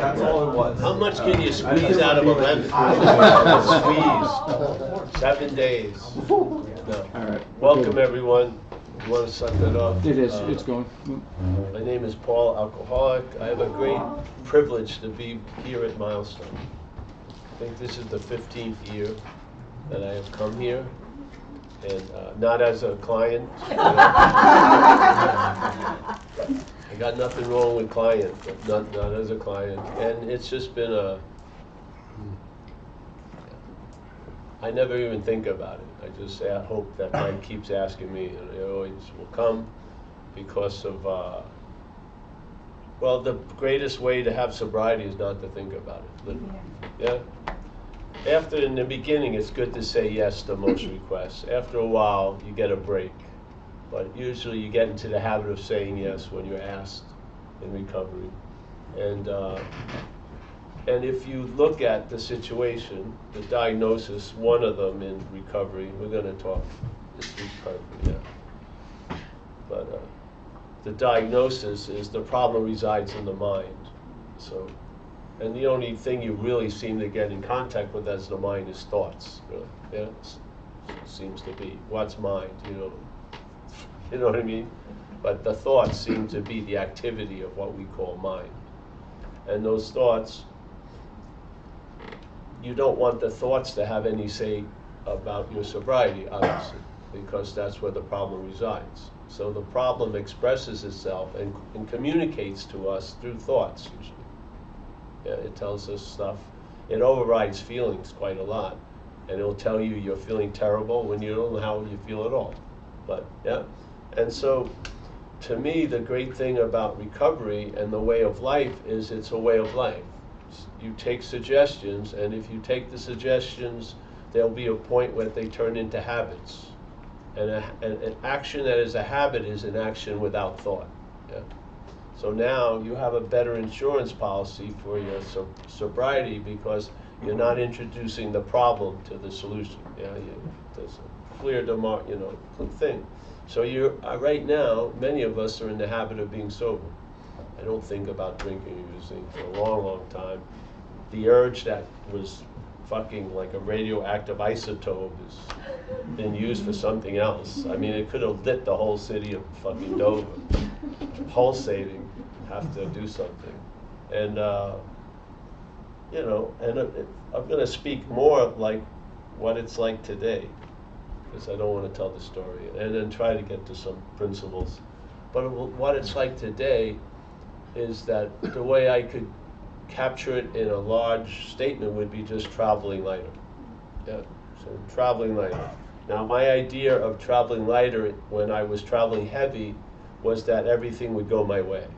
That's all it was. How much can you squeeze out of a lemon? Squeeze. 7 days. No. All right. Welcome, everyone. You want to suck that off? It is. It's going. My name is Paul, alcoholic. I have a great privilege to be here at Milestone. I think this is the 15th year that I have come here, and not as a client. I got nothing wrong with client, but not as a client. And it's just been I never even think about it. I just say, I hope that mind keeps asking me, and it always will come because of, well, the greatest way to have sobriety is not to think about it. Literally. Yeah? After, in the beginning, it's good to say yes to most requests. After a while, you get a break. But usually you get into the habit of saying yes when you're asked in recovery. And if you look at the situation, the diagnosis, one of them in recovery, we're going to talk this recovery, yeah. But the diagnosis is the problem resides in the mind. So, and the only thing you really seem to get in contact with as the mind is thoughts, really. Yeah, it seems to be. What's mind, You know what I mean? But the thoughts seem to be the activity of what we call mind. And those thoughts, you don't want the thoughts to have any say about your sobriety, obviously, because that's where the problem resides. So the problem expresses itself and communicates to us through thoughts, usually. Yeah, it tells us stuff. It overrides feelings quite a lot. And it'll tell you you're feeling terrible when you don't know how you feel at all. But, yeah. And so, to me, the great thing about recovery and the way of life is it's a way of life. You take suggestions, and if you take the suggestions, there'll be a point where they turn into habits. And an action that is a habit is an action without thought. Yeah? So now you have a better insurance policy for your sobriety because you're not introducing the problem to the solution. Yeah, there's a clear thing. So you're right now, many of us are in the habit of being sober. I don't think about drinking or using for a long, long time. The urge that was fucking like a radioactive isotope has been used for something else. I mean, it could have lit the whole city of fucking Dover, pulsating. Have to do something, and I'm going to speak more like what it's like today, because I don't want to tell the story, and then try to get to some principles. But what it's like today is that the way I could capture it in a large statement would be just traveling lighter. Yeah, so traveling lighter. Now, my idea of traveling lighter when I was traveling heavy was that everything would go my way.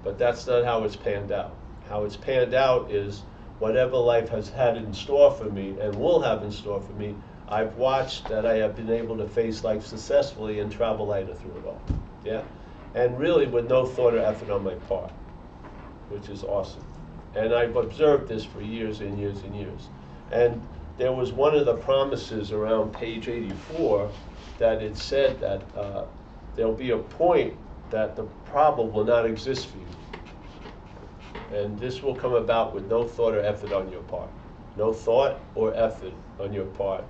But that's not how it's panned out. How it's panned out is whatever life has had in store for me and will have in store for me, I've watched that I have been able to face life successfully and travel lighter through it all. Yeah? And really with no thought or effort on my part, which is awesome. And I've observed this for years and years and years. And there was one of the promises around page 84 that it said that there'll be a point that the problem will not exist for you. And this will come about with no thought or effort on your part. No thought or effort on your part.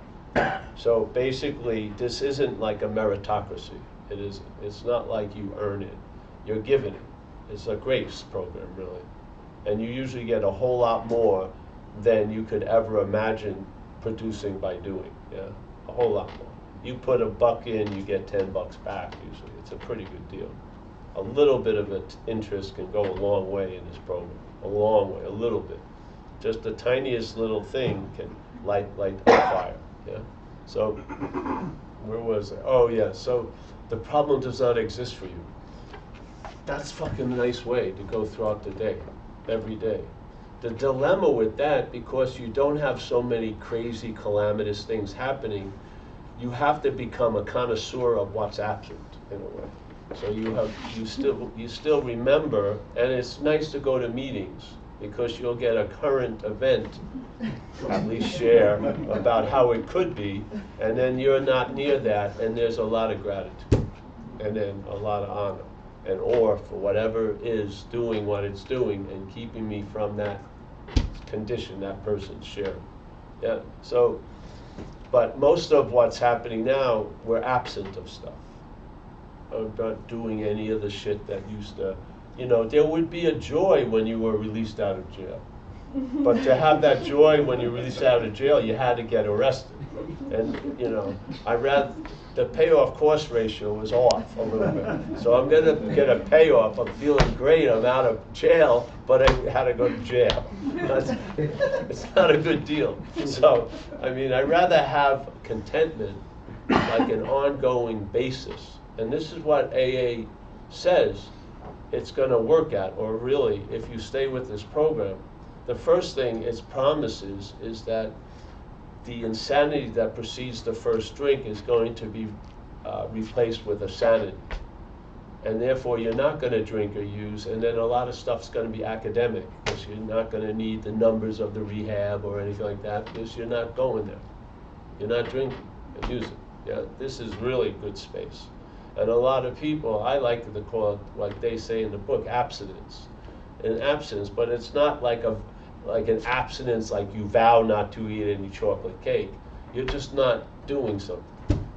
So basically, this isn't like a meritocracy. It isn't. It's not like you earn it. You're given it. It's a grace program, really. And you usually get a whole lot more than you could ever imagine producing by doing. Yeah, a whole lot more. You put $1 in, you get $10 back usually. It's a pretty good deal. A little bit of interest can go a long way in this program. A long way, a little bit. Just the tiniest little thing can light a fire. Yeah. So, where was I? Oh yeah. So, the problem does not exist for you. That's fucking a nice way to go throughout the day, every day. The dilemma with that, because you don't have so many crazy, calamitous things happening, you have to become a connoisseur of what's absent in a way. So you still remember, and it's nice to go to meetings because you'll get a current event, at least share about how it could be, and then you're not near that, and there's a lot of gratitude, and then a lot of honor. and or for whatever is doing what it's doing and keeping me from that condition that person's sharing. Yeah. So, but most of what's happening now, we're absent of stuff. I'm not doing any of the shit that used to, you know, there would be a joy when you were released out of jail. But to have that joy when you're released out of jail, you had to get arrested. And, you know, the payoff cost ratio was off a little bit. So I'm going to get a payoff. I'm feeling great. I'm out of jail, but I had to go to jail. It's not a good deal. So, I mean, I'd rather have contentment like an ongoing basis. And this is what AA says it's going to work at, or really, if you stay with this program. The first thing it promises is that the insanity that precedes the first drink is going to be replaced with a sanity. And therefore, you're not going to drink or use, and then a lot of stuff's going to be academic, because you're not going to need the numbers of the rehab or anything like that, because you're not going there. You're not drinking and using. Yeah, this is really good space. And a lot of people, I like to call it, like they say in the book, abstinence. An abstinence, but it's not like an abstinence like you vow not to eat any chocolate cake. You're just not doing something.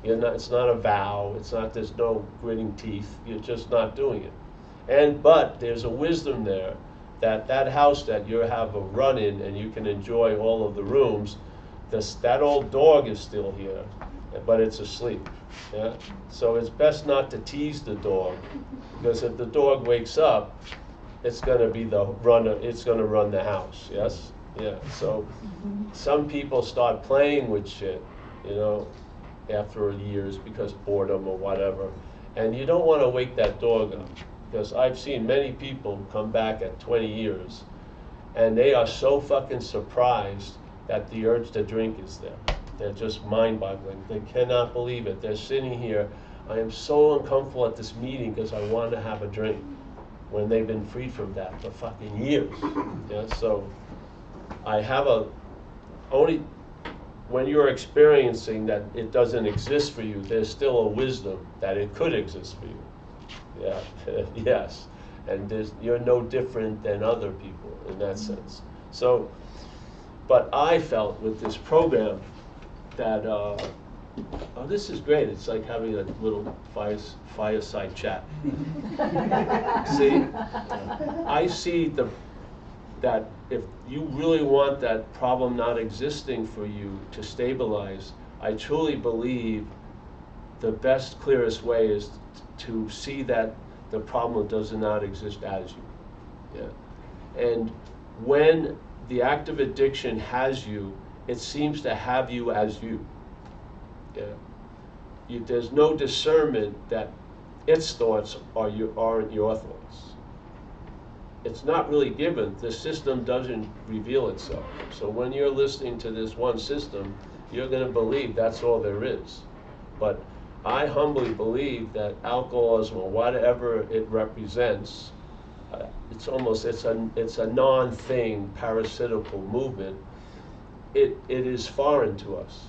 You're not. It's not a vow. It's not. There's no gritting teeth. You're just not doing it. But there's a wisdom there that house that you have a run in and you can enjoy all of the rooms. That old dog is still here, but it's asleep. Yeah. So it's best not to tease the dog, because if the dog wakes up, it's going to be the runner. It's going to run the house. Yes. Yeah. So some people start playing with shit, you know, after years because boredom or whatever, and you don't want to wake that dog up, because I've seen many people come back at 20 years, and they are so fucking surprised that the urge to drink is there. They're just mind-boggling. They cannot believe it. They're sitting here. I am so uncomfortable at this meeting because I want to have a drink, when they've been freed from that for fucking years. Yeah, so I have only when you're experiencing that it doesn't exist for you, there's still a wisdom that it could exist for you. Yeah, yes, and you're no different than other people in that sense. So, but I felt with this program that, oh, this is great. It's like having a little fireside chat. See, I see that if you really want that problem not existing for you to stabilize, I truly believe the best, clearest way is to see that the problem does not exist as you. Yeah. And when the active addiction has you, it seems to have you as you. Yeah. There's no discernment that its thoughts aren't your thoughts. It's not really given. The system doesn't reveal itself. So when you're listening to this one system, you're going to believe that's all there is. But I humbly believe that alcoholism, or whatever it represents, it's a non-thing, parasitical movement. It is foreign to us.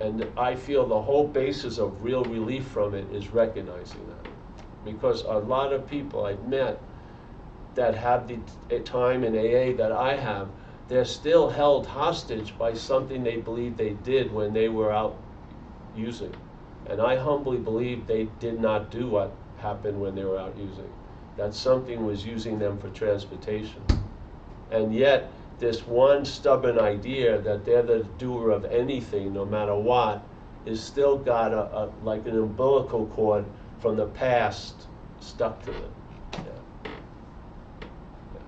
And I feel the whole basis of real relief from it is recognizing that. Because a lot of people I've met that have the time in AA that I have, they're still held hostage by something they believe they did when they were out using. And I humbly believe they did not do what happened when they were out using. That something was using them for transportation. And yet, this one stubborn idea that they're the doer of anything, no matter what, is still got like an umbilical cord from the past stuck to them. Yeah. Yeah.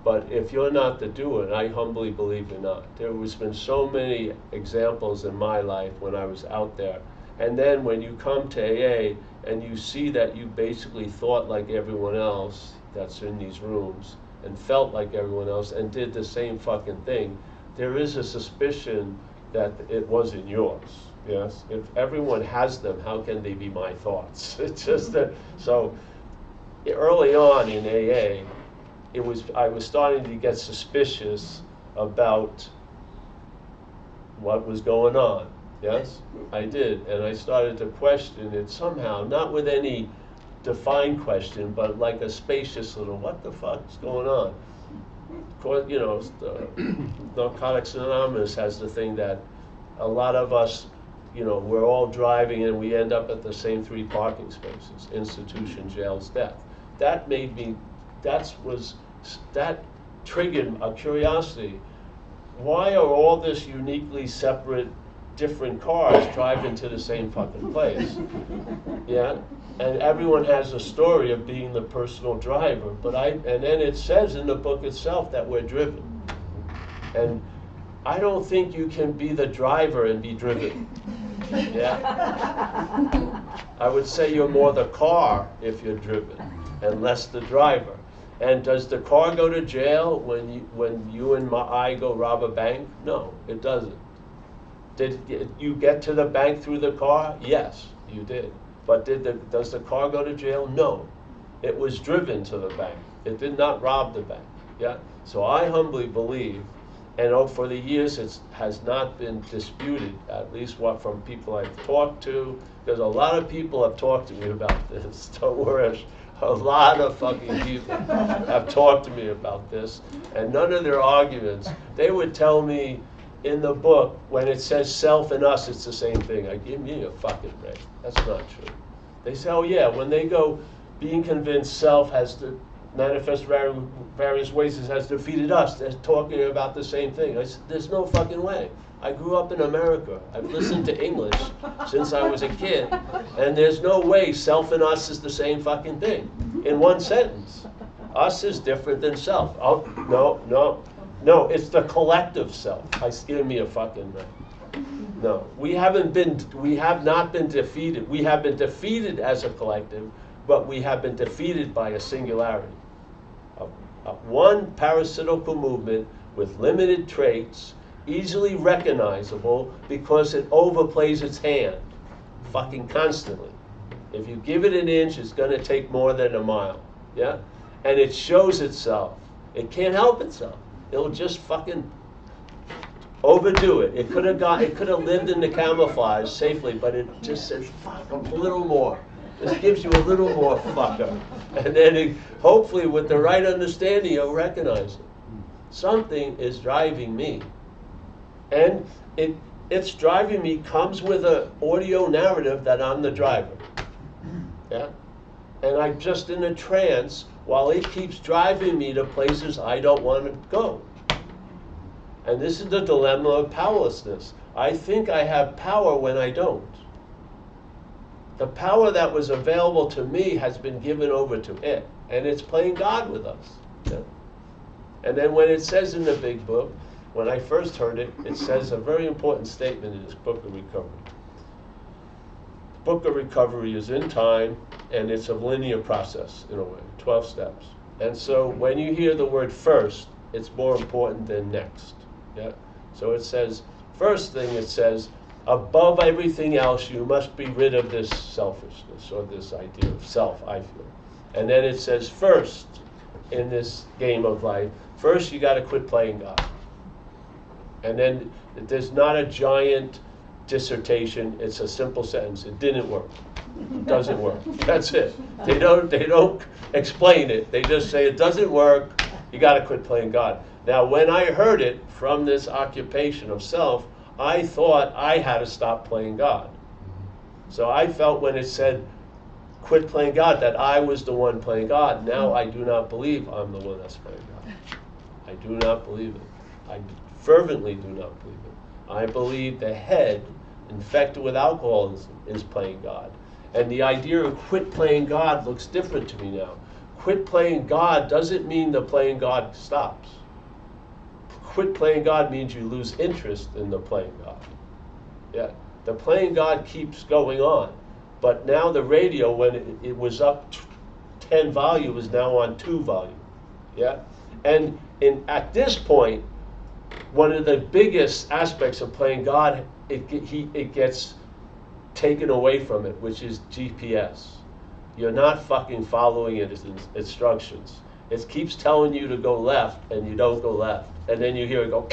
But if you're not the doer, and I humbly believe you're not, there has been so many examples in my life when I was out there. And then when you come to AA and you see that you basically thought like everyone else that's in these rooms and felt like everyone else and did the same fucking thing, there is a suspicion that it wasn't yours. Yes? If everyone has them, how can they be my thoughts? It's just that, so early on in AA, I was starting to get suspicious about what was going on. Yes, I did, and I started to question it somehow, not with any defined question, but like a spacious little, what the fuck's going on? Of course, you know, Narcotics Anonymous has the thing that a lot of us, you know, we're all driving and we end up at the same 3 parking spaces, institution, jails, death. That made me, that triggered a curiosity. Why are all this uniquely separate, different cars driving to the same fucking place? Yeah? And everyone has a story of being the personal driver, and then it says in the book itself that we're driven. And I don't think you can be the driver and be driven. Yeah? I would say you're more the car if you're driven, and less the driver. And does the car go to jail when you and I go rob a bank? No, it doesn't. Did you get to the bank through the car? Yes, you did. But does the car go to jail? No. It was driven to the bank. It did not rob the bank. Yeah? So I humbly believe, and for the years it has not been disputed, at least what from people I've talked to, because a lot of people have talked to me about this. Don't worry. A lot of fucking people have talked to me about this, and none of their arguments, they would tell me in the book, when it says self and us, it's the same thing. I give me a fucking break. That's not true. They say, oh yeah, when they go being convinced self has to manifest various ways, it has defeated us, they're talking about the same thing. I said, there's no fucking way. I grew up in America. I've listened to English since I was a kid, and there's no way self and us is the same fucking thing in one sentence. Us is different than self. Oh, no, it's the collective self. Give me a fucking break. No, we have not been defeated. We have been defeated as a collective, but we have been defeated by a singularity. One parasitical movement with limited traits, easily recognizable because it overplays its hand fucking constantly. If you give it an inch, it's going to take more than a mile. Yeah? And it shows itself. It can't help itself. It'll just fucking overdo it. It could have lived in the camouflage safely, but it just says, fuck, a little more. This gives you a little more fucker. And then hopefully with the right understanding, you'll recognize it. Something is driving me. And it's driving me comes with an audio narrative that I'm the driver. Yeah? And I'm just in a trance while it keeps driving me to places I don't want to go. And this is the dilemma of powerlessness. I think I have power when I don't. The power that was available to me has been given over to it, and it's playing God with us. Yeah? And then when it says in the big book, when I first heard it, it says a very important statement in this Book of Recovery. Book of Recovery is in time, and it's a linear process, in a way, 12 steps. And so when you hear the word first, it's more important than next. Yeah? So it says, first thing it says, above everything else, you must be rid of this selfishness, or this idea of self, I feel. And then it says, first, in this game of life, first you got to quit playing God. And then there's not a giant dissertation, it's a simple sentence. It didn't work. It doesn't work. That's it. They don't explain it. They just say it doesn't work, you got to quit playing God. Now when I heard it from this occupation of self, I thought I had to stop playing God. So I felt when it said quit playing God that I was the one playing God. Now I do not believe I'm the one that's playing God. I do not believe it. I fervently do not believe it. I believe the head infected with alcoholism is playing God. And the idea of quit playing God looks different to me now. Quit playing God doesn't mean the playing God stops. Quit playing God means you lose interest in the playing God. Yeah, the playing God keeps going on. But now the radio, when it was up 10 volume, is now on 2 volume. Yeah, and at this point, one of the biggest aspects of playing God, it gets taken away from it, which is GPS. You're not fucking following its instructions. It keeps telling you to go left, and you don't go left. And then you hear it go,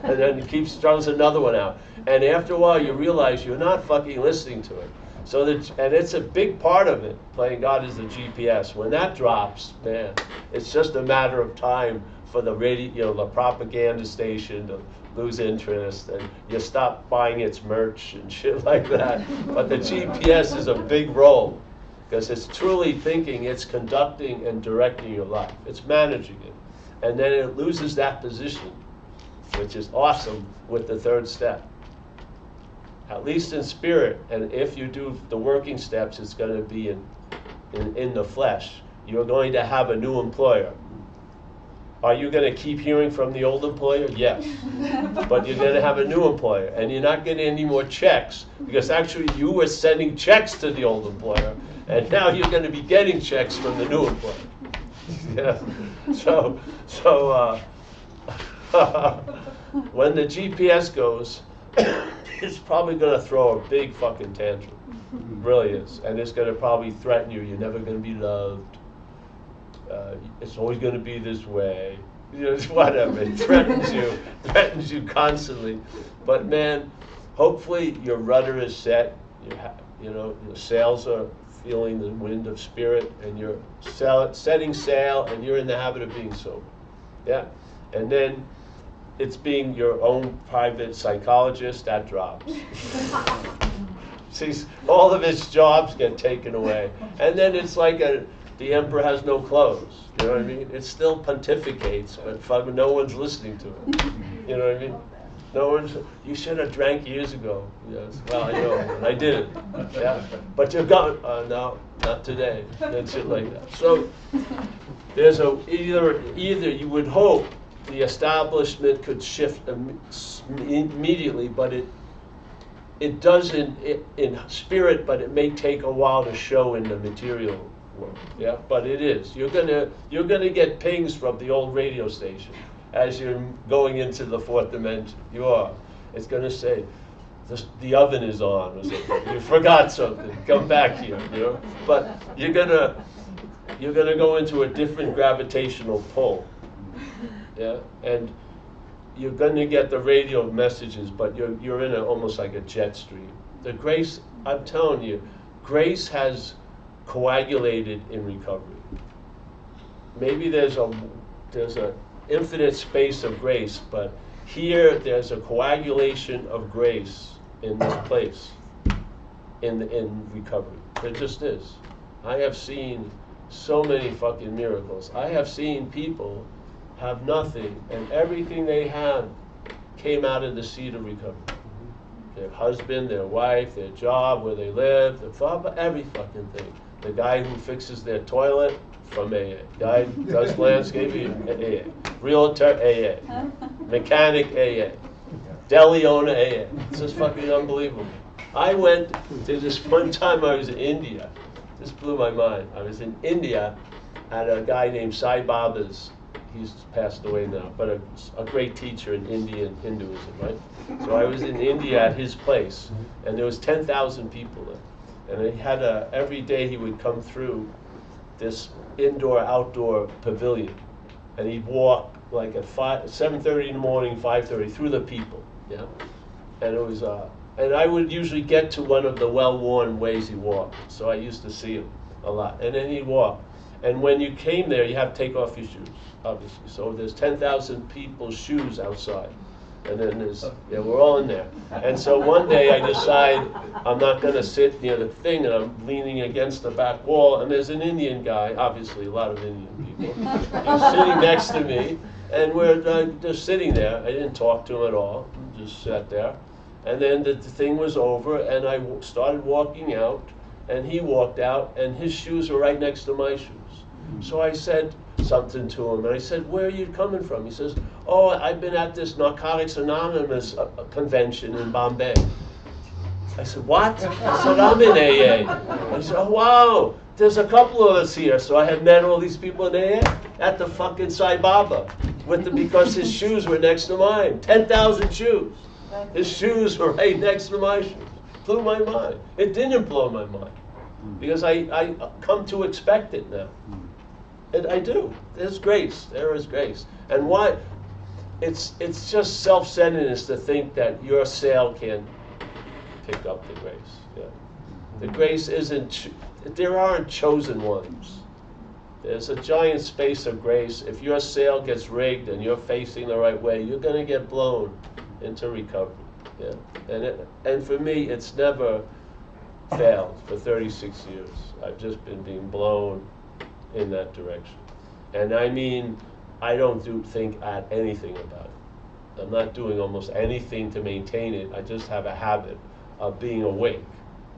And then he throws another one out. And after a while, you realize you're not fucking listening to it. So that, and it's a big part of it, playing God as the GPS. When that drops, man, it's just a matter of time for the radio, you know, the propaganda station to lose interest, and you stop buying its merch and shit like that. But the GPS is a big role, because it's truly thinking, it's conducting and directing your life. It's managing it. And then it loses that position, which is awesome with the third step. At least in spirit, and if you do the working steps, it's going to be in the flesh. You're going to have a new employer. Are you going to keep hearing from the old employer? Yes. But you're going to have a new employer, and you're not getting any more checks, because actually you were sending checks to the old employer, and now you're going to be getting checks from the new employer. Yeah. So when the GPS goes, it's probably going to throw a big fucking tantrum. It really is. And it's going to probably threaten you. You're never going to be loved. It's always going to be this way. You know, whatever. It threatens you constantly. But man, hopefully your rudder is set. You know, your sails are feeling the wind of spirit, and you're setting sail, and you're in the habit of being sober. Yeah. And then it's being your own private psychologist, that drops. See, all of its jobs get taken away. And then it's like the emperor has no clothes. You know what I mean? It still pontificates, but no one's listening to it. You know what I mean? No one's, you should have drank years ago. Yes. Well, I know, I didn't. Yeah. But you're gone. No, not today. And shit like that. So there's either you would hope the establishment could shift immediately, but it doesn't in spirit, but it may take a while to show in the material world. Yeah, but it is. You're gonna get pings from the old radio station as you're going into the fourth dimension. You are. It's gonna say, the oven is on, or something. You forgot something. Come back here. You know. But you're gonna go into a different gravitational pull. Yeah, and you're going to get the radio messages, but you're in almost like a jet stream. The grace, I'm telling you, grace has coagulated in recovery. Maybe there's a infinite space of grace, but here there's a coagulation of grace in this place, in recovery. There just is. I have seen so many fucking miracles. I have seen people have nothing, and everything they had came out of the seed of recovery. Their husband, their wife, their job, where they live, their father, every fucking thing. The guy who fixes their toilet, from AA. Guy who does landscaping, AA. Realtor, AA. Mechanic, AA. Deli owner, AA. It's just fucking unbelievable. I went to this one time I was in India. This blew my mind. I was in India at a guy named Sai Baba's. He's passed away now, but a great teacher in Indian Hinduism, right? So I was in India at his place, and there was 10,000 people there. And he had every day he would come through this indoor-outdoor pavilion, and he'd walk like at 7:30 in the morning, 5:30 through the people, yeah. And it was, and I would usually get to one of the well-worn ways he walked, so I used to see him a lot. And then he'd walk, and when you came there, you have to take off your shoes, obviously. So there's 10,000 people's shoes outside. And then there's, yeah, we're all in there. And so one day I decide I'm not going to sit near the thing, and I'm leaning against the back wall, and there's an Indian guy, obviously a lot of Indian people. He's sitting next to me, and we're just sitting there. I didn't talk to him at all, just sat there. And then the thing was over, and I started walking out, and he walked out, and his shoes were right next to my shoes. So I said something to him, and I said, "Where are you coming from?" He says, "Oh, I've been at this Narcotics Anonymous convention in Bombay." I said, "What?" I said, "I'm in AA." He said, "Oh, wow, there's a couple of us here." So I had met all these people in AA at the fucking Sai Baba, because his shoes were next to mine. 10,000 shoes. His shoes were right next to my shoes. Blew my mind. It didn't blow my mind, because I come to expect it now. And I do. There's grace. There is grace. And why? it's just self-centeredness to think that your sail can pick up the grace. Yeah. The grace isn't, there aren't chosen ones. There's a giant space of grace. If your sail gets rigged and you're facing the right way, you're going to get blown into recovery. Yeah. And for me, it's never failed for 36 years. I've just been being blown in that direction. And I mean, I don't think at anything about it. I'm not doing almost anything to maintain it. I just have a habit of being awake.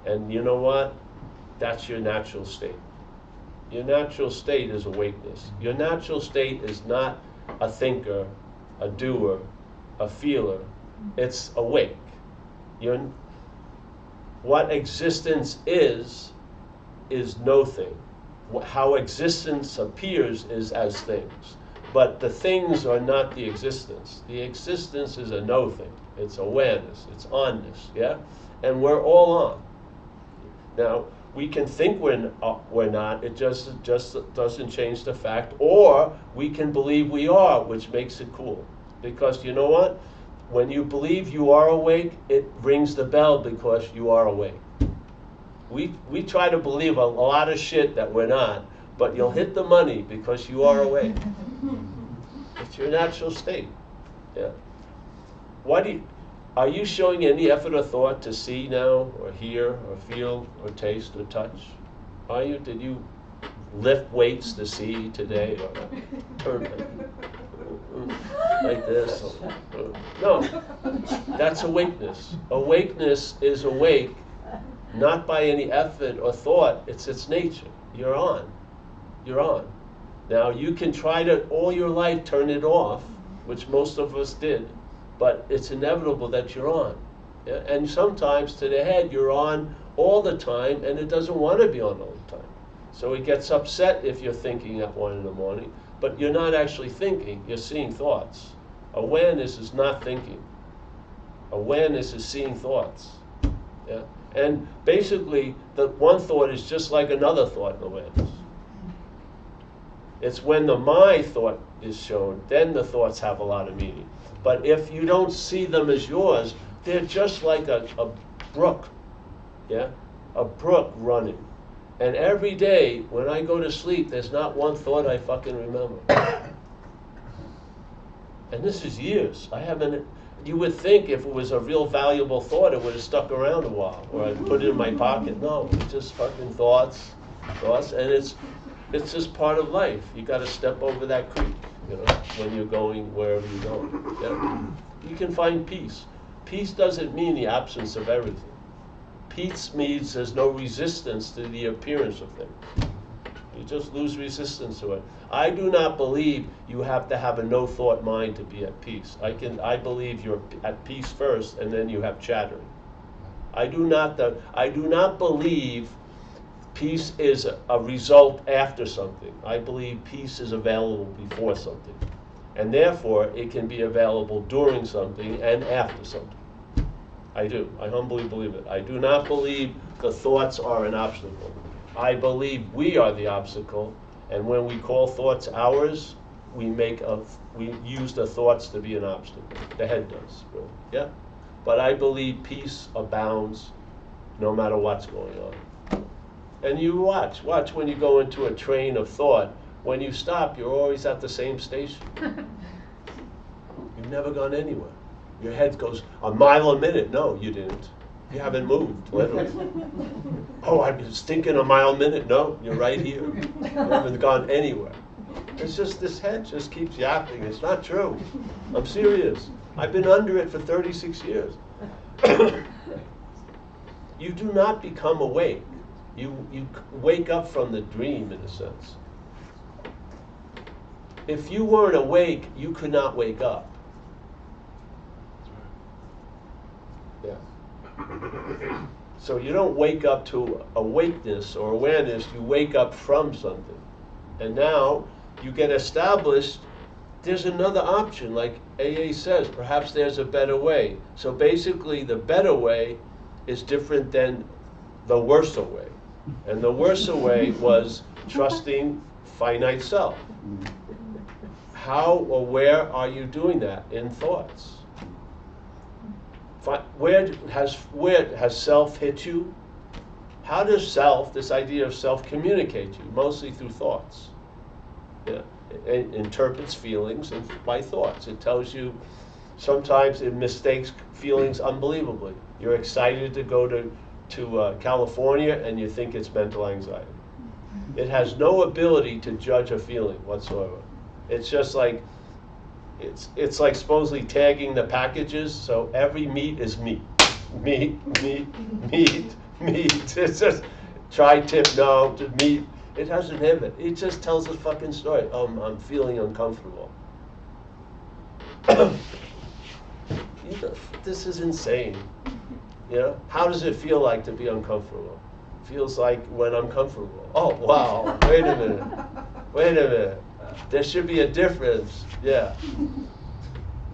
And you know what? That's your natural state. Your natural state is awakeness. Your natural state is not a thinker, a doer, a feeler. It's awake. What existence is no thing. How existence appears is as things. But the things are not the existence. The existence is a no thing. It's awareness. It's onness. Yeah? And we're all on. Now, we can think we're not. It just doesn't change the fact. Or we can believe we are, which makes it cool. Because you know what? When you believe you are awake, it rings the bell because you are awake. We try to believe a lot of shit that we're not, but you'll hit the money because you are awake. It's your natural state. Yeah. Are you showing any effort or thought to see now, or hear, or feel, or taste, or touch? Are you? Did you lift weights to see today, or turn like this? No, that's awakeness. Awakeness is awake, not by any effort or thought. It's its nature. You're on. You're on. Now you can try to all your life turn it off, which most of us did. But it's inevitable that you're on. Yeah? And sometimes to the head, you're on all the time, and it doesn't want to be on all the time. So it gets upset if you're thinking at 1 in the morning, but you're not actually thinking, you're seeing thoughts. Awareness is not thinking. Awareness is seeing thoughts. Yeah? And basically, the one thought is just like another thought in awareness. It's when the my thought is shown, then the thoughts have a lot of meaning. But if you don't see them as yours, they're just like a brook, yeah? A brook running. And every day when I go to sleep, there's not one thought I fucking remember. And this is years. You would think if it was a real valuable thought, it would have stuck around a while, or I'd put it in my pocket. No, it's just fucking thoughts, and it's just part of life. You got to step over that creek. You know, when you're going wherever you're going. Yeah? You can find peace. Peace doesn't mean the absence of everything. Peace means there's no resistance to the appearance of things. You just lose resistance to it. I do not believe you have to have a no-thought mind to be at peace. I believe you're at peace first, and then you have chattering. I do not believe peace is a result after something. I believe peace is available before something. And therefore, it can be available during something and after something. I do. I humbly believe it. I do not believe the thoughts are an obstacle. I believe we are the obstacle, and when we call thoughts ours, we use the thoughts to be an obstacle. The head does, really. Yeah? But I believe peace abounds no matter what's going on. And you watch when you go into a train of thought. When you stop, you're always at the same station. You've never gone anywhere. Your head goes a mile a minute. No, you didn't. You haven't moved, literally. Oh, I was thinking a mile a minute. No, you're right here. You haven't gone anywhere. It's just this head just keeps yapping. It's not true. I'm serious. I've been under it for 36 years. You do not become awake. You wake up from the dream, in a sense. If you weren't awake, you could not wake up. Yeah. So you don't wake up to awakeness or awareness, you wake up from something. And now you get established, there's another option, like AA says, perhaps there's a better way. So basically the better way is different than the worse way. And the worse way was trusting finite self. how or where are you doing that in thoughts? Where has self hit you? How does self, this idea of self, communicate to you? Mostly through thoughts. Yeah. It interprets feelings by thoughts. It tells you, sometimes it mistakes feelings unbelievably. You're excited to go to California and you think it's mental anxiety. It has no ability to judge a feeling whatsoever. It's just like, it's like supposedly tagging the packages, so every meat is meat. Meat, meat, meat, meat. It's just tri-tip, no, to meat. It doesn't have it. It just tells a fucking story. I'm feeling uncomfortable. This is insane. You know? How does it feel like to be uncomfortable? Feels like when I'm comfortable. Oh, wow, wait a minute. Wait a minute. There should be a difference. Yeah.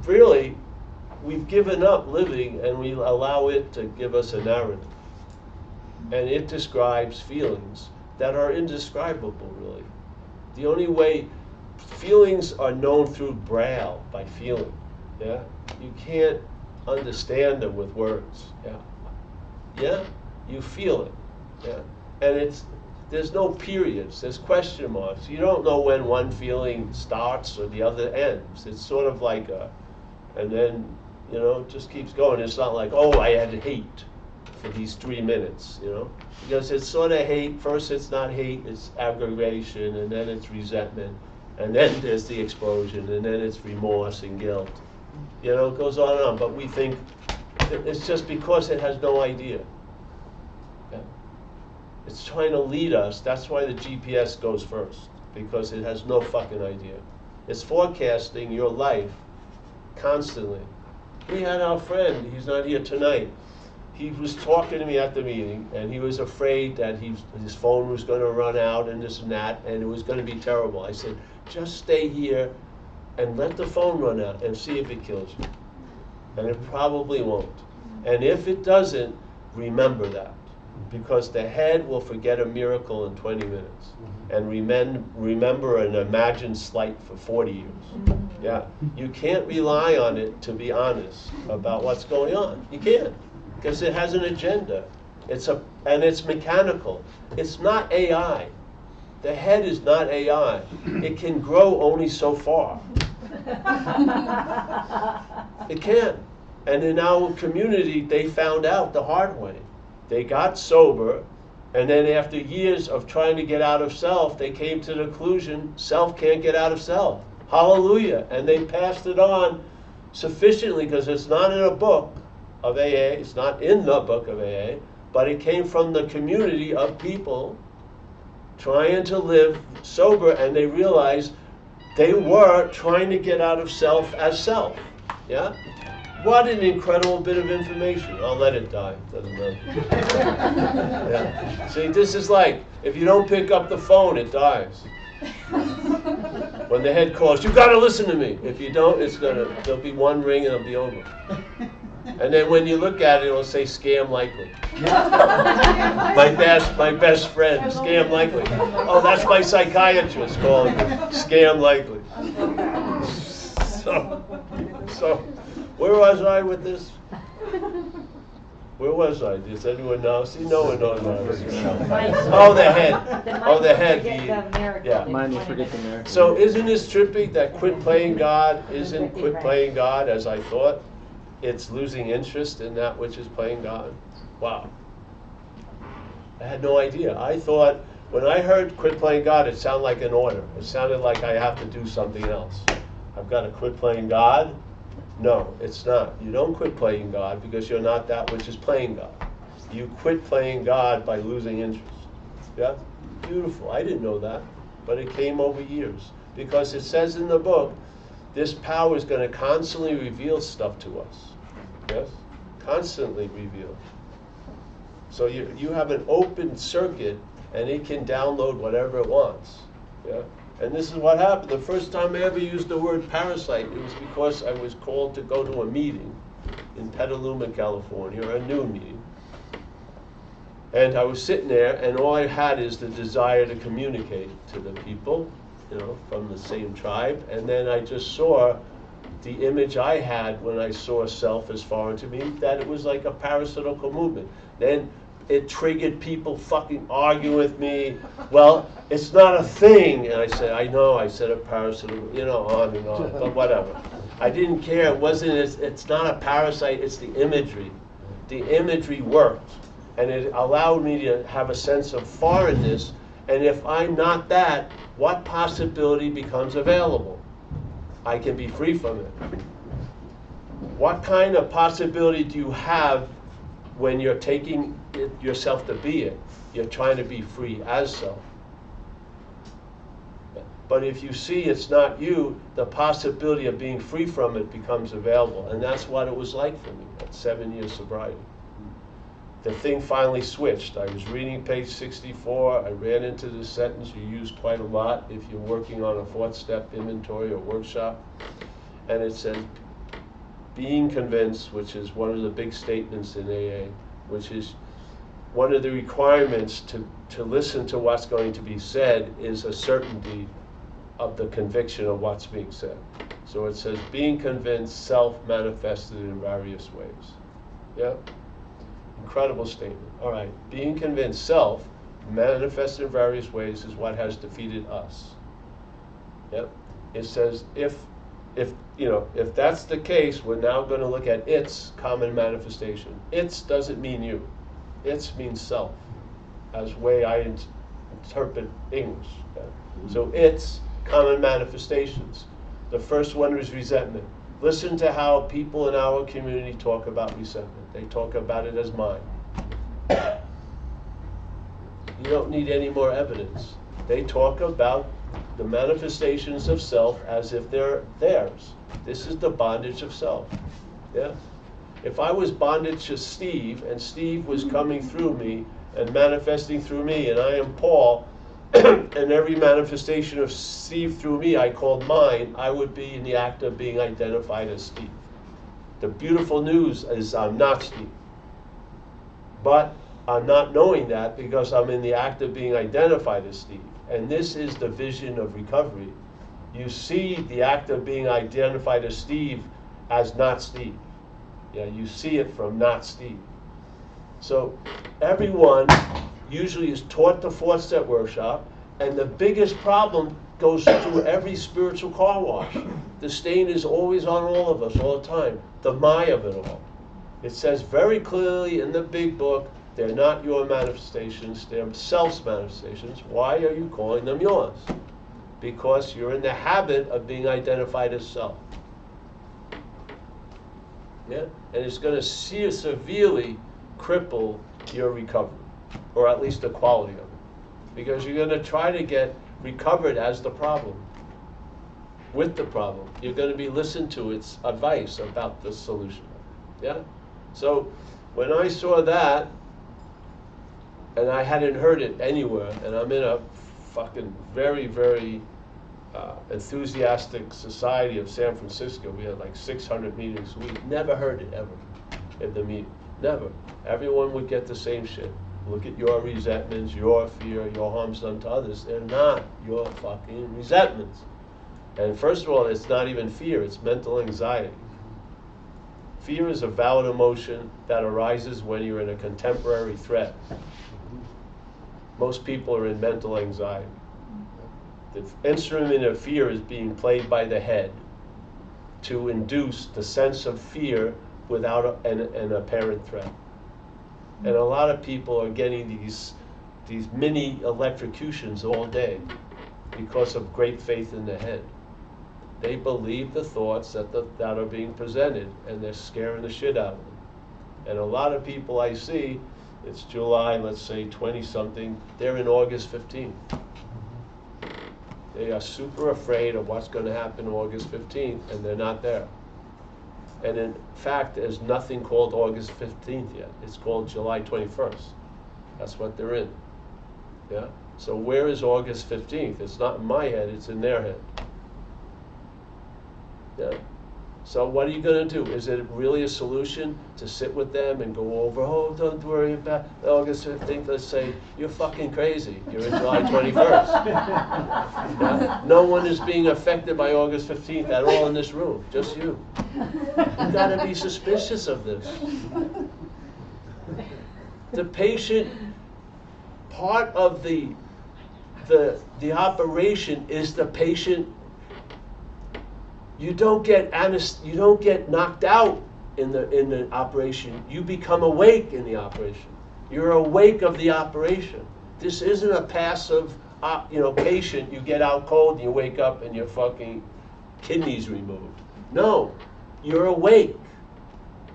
Really, we've given up living and we allow it to give us a narrative. And it describes feelings that are indescribable, really. The only way, feelings are known through braille, by feeling. Yeah? You can't understand them with words. Yeah? Yeah? You feel it. Yeah? And there's no periods, there's question marks. You don't know when one feeling starts or the other ends. It's sort of like and then, you know, it just keeps going. It's not like, oh, I had hate for these 3 minutes, you know? Because it's sort of hate. First it's not hate, it's aggravation, and then it's resentment, and then there's the explosion, and then it's remorse and guilt. You know, it goes on and on. But we think it's just because it has no idea. Yeah. It's trying to lead us. That's why the GPS goes first, because it has no fucking idea. It's forecasting your life constantly. We had our friend, he's not here tonight. He was talking to me at the meeting, and he was afraid that his phone was going to run out and this and that, and it was going to be terrible. I said, just stay here and let the phone run out and see if it kills you. And it probably won't. And if it doesn't, remember that. Because the head will forget a miracle in 20 minutes and remember an imagined slight for 40 years. Yeah, you can't rely on it to be honest about what's going on. You can't, because it has an agenda. And it's mechanical. It's not AI. The head is not AI. It can grow only so far. It can. And in our community, they found out the hard way. They got sober, and then after years of trying to get out of self, they came to the conclusion, self can't get out of self. Hallelujah. And they passed it on sufficiently, because it's not in a book of AA, it's not in the book of AA, but it came from the community of people trying to live sober, and they realized they were trying to get out of self as self. Yeah? What an incredible bit of information. I'll let it die. Doesn't matter. Yeah. See, this is like, if you don't pick up the phone, it dies. When the head calls, you gotta listen to me. If you don't, there'll be one ring and it'll be over. And then when you look at it, it'll say scam likely. my best friend, scam likely. Oh, that's my psychiatrist calling me. Scam likely. So, where was I with this? Where was I? Does anyone know? See, no one knows. Oh, the head. Oh, the head. Yeah. Mind you forget the miracle. So isn't this trippy that quit playing God isn't quit playing God as I thought? It's losing interest in that which is playing God. Wow. I had no idea. I thought, when I heard quit playing God, it sounded like an order. It sounded like I have to do something else. I've got to quit playing God? No, it's not. You don't quit playing God because you're not that which is playing God. You quit playing God by losing interest. Yeah? Beautiful. I didn't know that, but it came over years. Because it says in the book, this power is going to constantly reveal stuff to us. Yes? Constantly reveal. So you have an open circuit, and it can download whatever it wants. Yeah? And this is what happened. The first time I ever used the word parasite, it was because I was called to go to a meeting in Petaluma, California, a noon meeting. And I was sitting there, and all I had is the desire to communicate to the people. from the same tribe. And then I just saw the image I had when I saw self as foreign to me, that it was like a parasitical movement. Then it triggered people fucking arguing with me. Well, it's not a thing. And I said, I know, I said a parasitical, on and on, but whatever. I didn't care. It's not a parasite, it's the imagery. The imagery worked. And it allowed me to have a sense of foreignness. And if I'm not that, what possibility becomes available? I can be free from it. What kind of possibility do you have when you're taking yourself to be it? You're trying to be free as self. But if you see it's not you, the possibility of being free from it becomes available. And that's what it was like for me at 7 years sobriety. The thing finally switched. I was reading page 64. I ran into this sentence you use quite a lot if you're working on a fourth step inventory or workshop. And it says, being convinced, which is one of the big statements in AA, which is one of the requirements to listen to what's going to be said, is a certainty of the conviction of what's being said. So it says, being convinced, self manifested in various ways. Yeah? Incredible statement. All right, being convinced, self manifested in various ways is what has defeated us. Yep. It says if that's the case, we're now going to look at its common manifestation. Its doesn't mean you. Its means self, as way I interpret English. Okay? So its common manifestations. The first one is resentment. Listen to how people in our community talk about resentment. They talk about it as mine. You don't need any more evidence. They talk about the manifestations of self as if they're theirs. This is the bondage of self. Yeah? If I was bondage to Steve, and Steve was coming through me and manifesting through me, and I am Paul, and every manifestation of Steve through me I called mine, I would be in the act of being identified as Steve. The beautiful news is I'm not Steve. But I'm not knowing that because I'm in the act of being identified as Steve. And this is the vision of recovery. You see the act of being identified as Steve as not Steve. Yeah, you see it from not Steve. So everyone usually is taught the fourth step workshop, and the biggest problem goes through every spiritual car wash. The stain is always on all of us all the time, the my of it all. It says very clearly in the big book, they're not your manifestations, they're self's manifestations. Why are you calling them yours? Because you're in the habit of being identified as self. Yeah? And it's going to severely cripple your recovery, or at least the quality of it. Because you're going to try to get recovered as the problem, with the problem. You're going to be listened to its advice about the solution. Yeah? So when I saw that, and I hadn't heard it anywhere, and I'm in a fucking very, very enthusiastic society of San Francisco. We had like 600 meetings a week. Never heard it ever in the meeting. Never. Everyone would get the same shit. Look at your resentments, your fear, your harms done to others. They're not your fucking resentments. And first of all, it's not even fear, it's mental anxiety. Fear is a valid emotion that arises when you're in a contemporary threat. Most people are in mental anxiety. The instrument of fear is being played by the head to induce the sense of fear without an apparent threat. And a lot of people are getting these mini electrocutions all day because of great faith in the head. They believe the thoughts that are being presented, and they're scaring the shit out of them. And a lot of people I see, it's July, let's say 20-something, they're in August 15th. They are super afraid of what's going to happen August 15th, and they're not there. And in fact, there's nothing called August 15th yet. It's called July 21st. That's what they're in. Yeah? So where is August 15th? It's not in my head, it's in their head. Yeah? So what are you going to do? Is it really a solution to sit with them and go over, oh, don't worry about August 15th, let's say, you're fucking crazy. You're in July 21st. Yeah? No one is being affected by August 15th at all in this room, just you. You've got to be suspicious of this. The patient, part of the operation is the patient. You don't get knocked out in the operation. You become awake in the operation. You're awake of the operation. This isn't a passive, patient. You get out cold and you wake up and your fucking kidneys removed. No, you're awake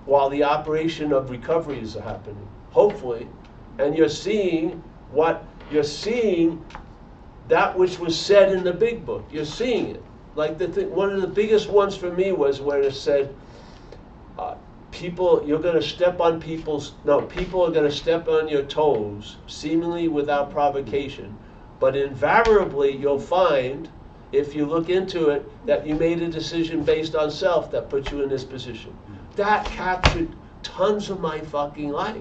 while the operation of recovery is happening. Hopefully, and you're seeing that which was said in the big book. You're seeing it. Like one of the biggest ones for me was where it said, people are going to step on your toes, seemingly without provocation. But invariably, you'll find, if you look into it, that you made a decision based on self that put you in this position. That captured tons of my fucking life.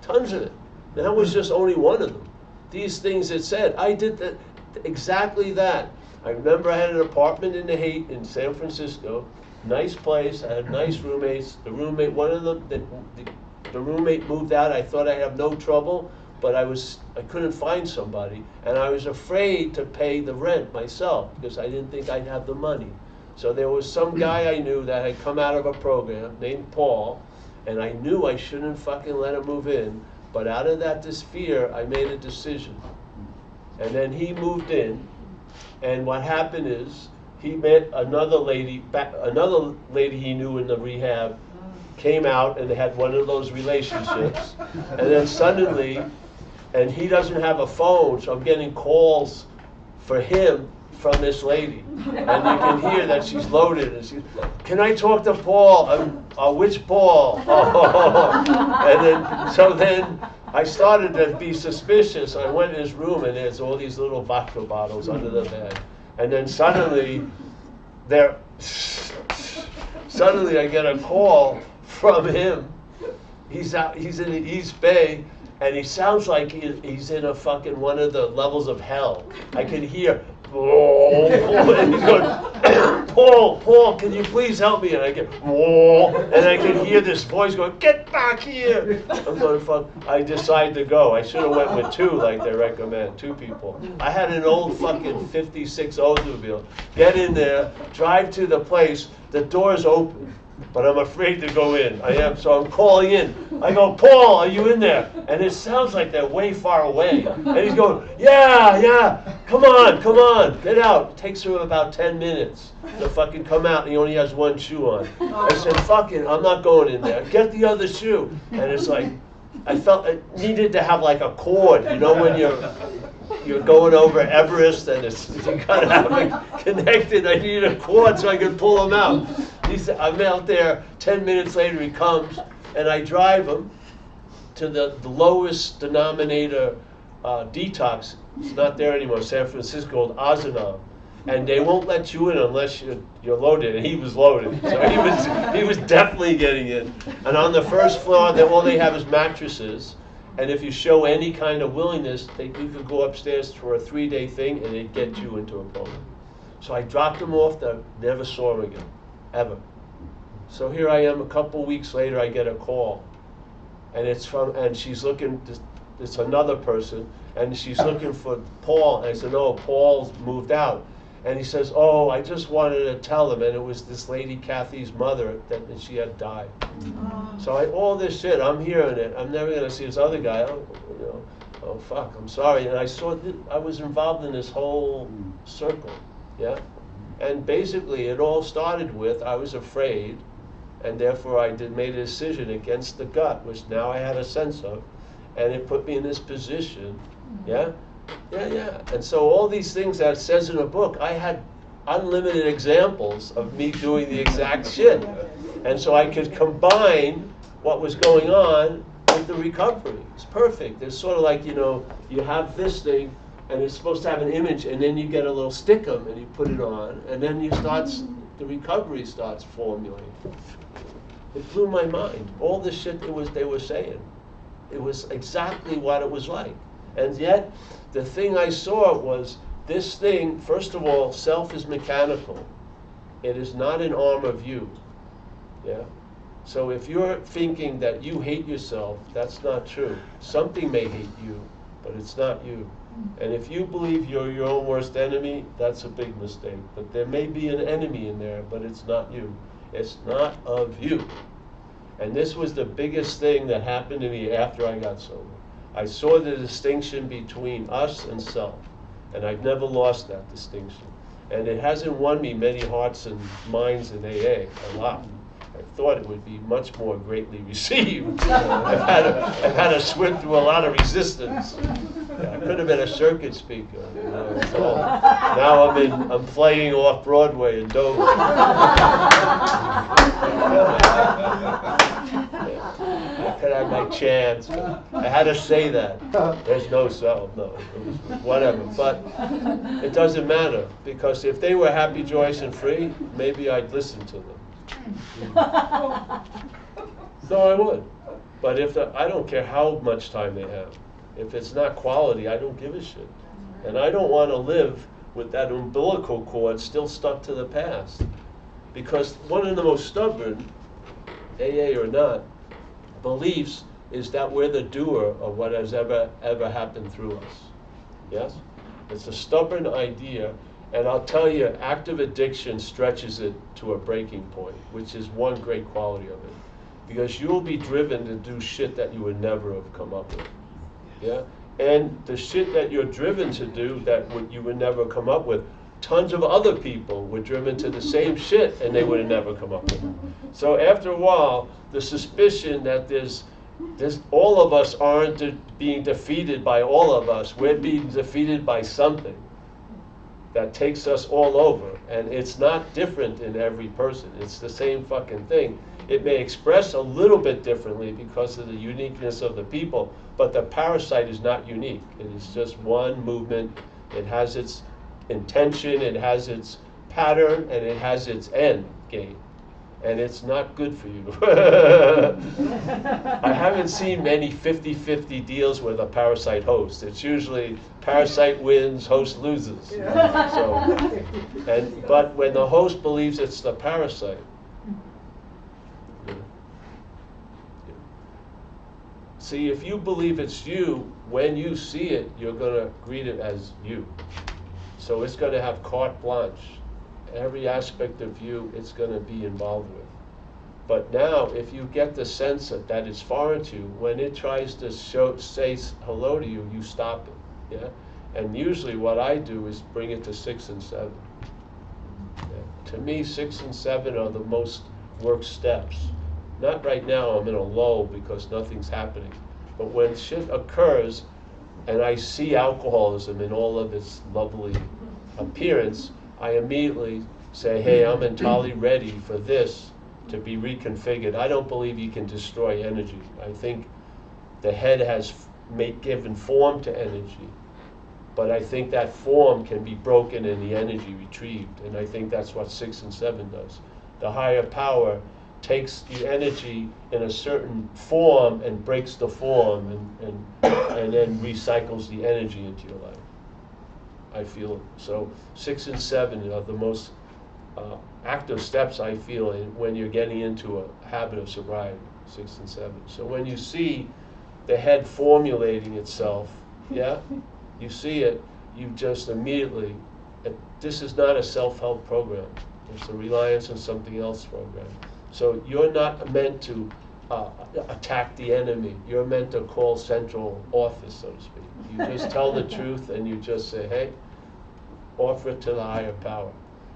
Tons of it. And that was just only one of them. These things it said, I did that, exactly that. I remember I had an apartment in San Francisco, nice place. I had nice roommates. The roommate, one of them, the roommate moved out. I thought I'd have no trouble, but I couldn't find somebody, and I was afraid to pay the rent myself because I didn't think I'd have the money. So there was some guy I knew that had come out of a program named Paul, and I knew I shouldn't fucking let him move in, but out of this fear, I made a decision. And then he moved in. And what happened is he met another lady he knew in the rehab, came out, and they had one of those relationships. And then suddenly, and he doesn't have a phone, so I'm getting calls for him from this lady. And you can hear that she's loaded. And she's, can I talk to Paul? Which Paul? Oh. And then I started to be suspicious. I went in his room, and there's all these little vodka bottles under the bed. And then suddenly I get a call from him. He's in the East Bay, and he sounds like he's in a fucking one of the levels of hell. I can hear, oh, and he's going, Paul, can you please help me? And I get, oh, and I can hear this voice going, get back here. I'm going, fuck. I decide to go. I should have went with two, like they recommend, 2 people. I had an old fucking 56 Oldsmobile. Get in there, drive to the place, the door's open. But I'm afraid to go in. So I'm calling in. I go, Paul, are you in there? And it sounds like they're way far away. And he's going, yeah, come on, get out. It takes him about 10 minutes to fucking come out, and he only has one shoe on. I said, fuck it, I'm not going in there. Get the other shoe. And it's like, I felt it needed to have like a cord, when you're going over Everest and you gotta have it connected. I needed a cord so I could pull him out. I'm out there, 10 minutes later he comes, and I drive him to the lowest denominator detox. It's not there anymore, San Francisco, called Ozanam. And they won't let you in unless you're loaded, and he was loaded. So he was definitely getting in. And on the first floor, all they have is mattresses. And if you show any kind of willingness, you could go upstairs for a 3-day thing, and they'd get you into a program. So I dropped him off there, never saw him again, ever. So here I am, a couple weeks later, I get a call. And she's looking, it's another person, and she's looking for Paul. And I said, no, Paul's moved out. And he says, oh, I just wanted to tell him, and it was this lady, Kathy's mother, that she had died. So all this shit, I'm hearing it. I'm never going to see this other guy. Oh, fuck, I'm sorry. And I was involved in this whole circle, yeah? And basically, it all started with, I was afraid, and therefore I made a decision against the gut, which now I had a sense of, and it put me in this position, yeah? Yeah. And so all these things that it says in a book, I had unlimited examples of me doing the exact shit. And so I could combine what was going on with the recovery. It's perfect. It's sort of like, you have this thing, and it's supposed to have an image, and then you get a little stickum, and you put it on, and then you start the recovery starts formulating. It blew my mind. All the shit they were saying. It was exactly what it was like. And yet, the thing I saw was this thing, first of all, self is mechanical. It is not an arm of you. Yeah? So if you're thinking that you hate yourself, that's not true. Something may hate you, but it's not you. And if you believe you're your own worst enemy, that's a big mistake. But there may be an enemy in there, but it's not you. It's not of you. And this was the biggest thing that happened to me after I got sober. I saw the distinction between us and self. And I've never lost that distinction. And it hasn't won me many hearts and minds in AA, a lot. I thought it would be much more greatly received. I've had to swim through a lot of resistance. Yeah, I could have been a circuit speaker. You know, so now I'm playing off Broadway in Dover. I could have my chance. I had to say that. There's no self, no, whatever. But it doesn't matter, because if they were happy, joyous, and free, maybe I'd listen to them. So I would. But I don't care how much time they have. If it's not quality, I don't give a shit. And I don't want to live with that umbilical cord still stuck to the past. Because one of the most stubborn, AA or not, beliefs is that we're the doer of what has ever happened through us. Yes? It's a stubborn idea. And I'll tell you, active addiction stretches it to a breaking point, which is one great quality of it. Because you'll be driven to do shit that you would never have come up with. Yeah? And the shit that you're driven to do that you would never come up with, tons of other people were driven to the same shit and they would have never come up with it. So after a while, the suspicion that there's all of us aren't being defeated by all of us, we're being defeated by something that takes us all over. And it's not different in every person. It's the same fucking thing. It may express a little bit differently because of the uniqueness of the people, but the parasite is not unique. It is just one movement. It has its intention, it has its pattern, and it has its end game. And it's not good for you. I haven't seen many 50-50 deals with a parasite host. It's usually parasite wins, host loses. So, but when the host believes it's the parasite, see, if you believe it's you, when you see it, you're going to greet it as you. So it's going to have carte blanche. Every aspect of you it's going to be involved with. But now, if you get the sense that it's foreign to you, when it tries to say hello to you, you stop it. Yeah? And usually what I do is bring it to 6 and 7. Yeah? To me, 6 and 7 are the most work steps. Not right now, I'm in a lull because nothing's happening. But when shit occurs, and I see alcoholism in all of its lovely appearance, I immediately say, hey, I'm entirely ready for this to be reconfigured. I don't believe you can destroy energy. I think the head has given form to energy, but I think that form can be broken and the energy retrieved, and I think that's what 6 and 7 does. The higher power takes the energy in a certain form and breaks the form and then recycles the energy into your life. I feel so 6 and 7 are the most active steps I feel when you're getting into a habit of sobriety, 6 and 7. So when you see the head formulating itself, yeah, you see it, you just immediately, this is not a self-help program. It's a reliance on something else program. So you're not meant to attack the enemy. You're meant to call central office, so to speak. You just tell the truth and you just say, hey, offer it to the higher power.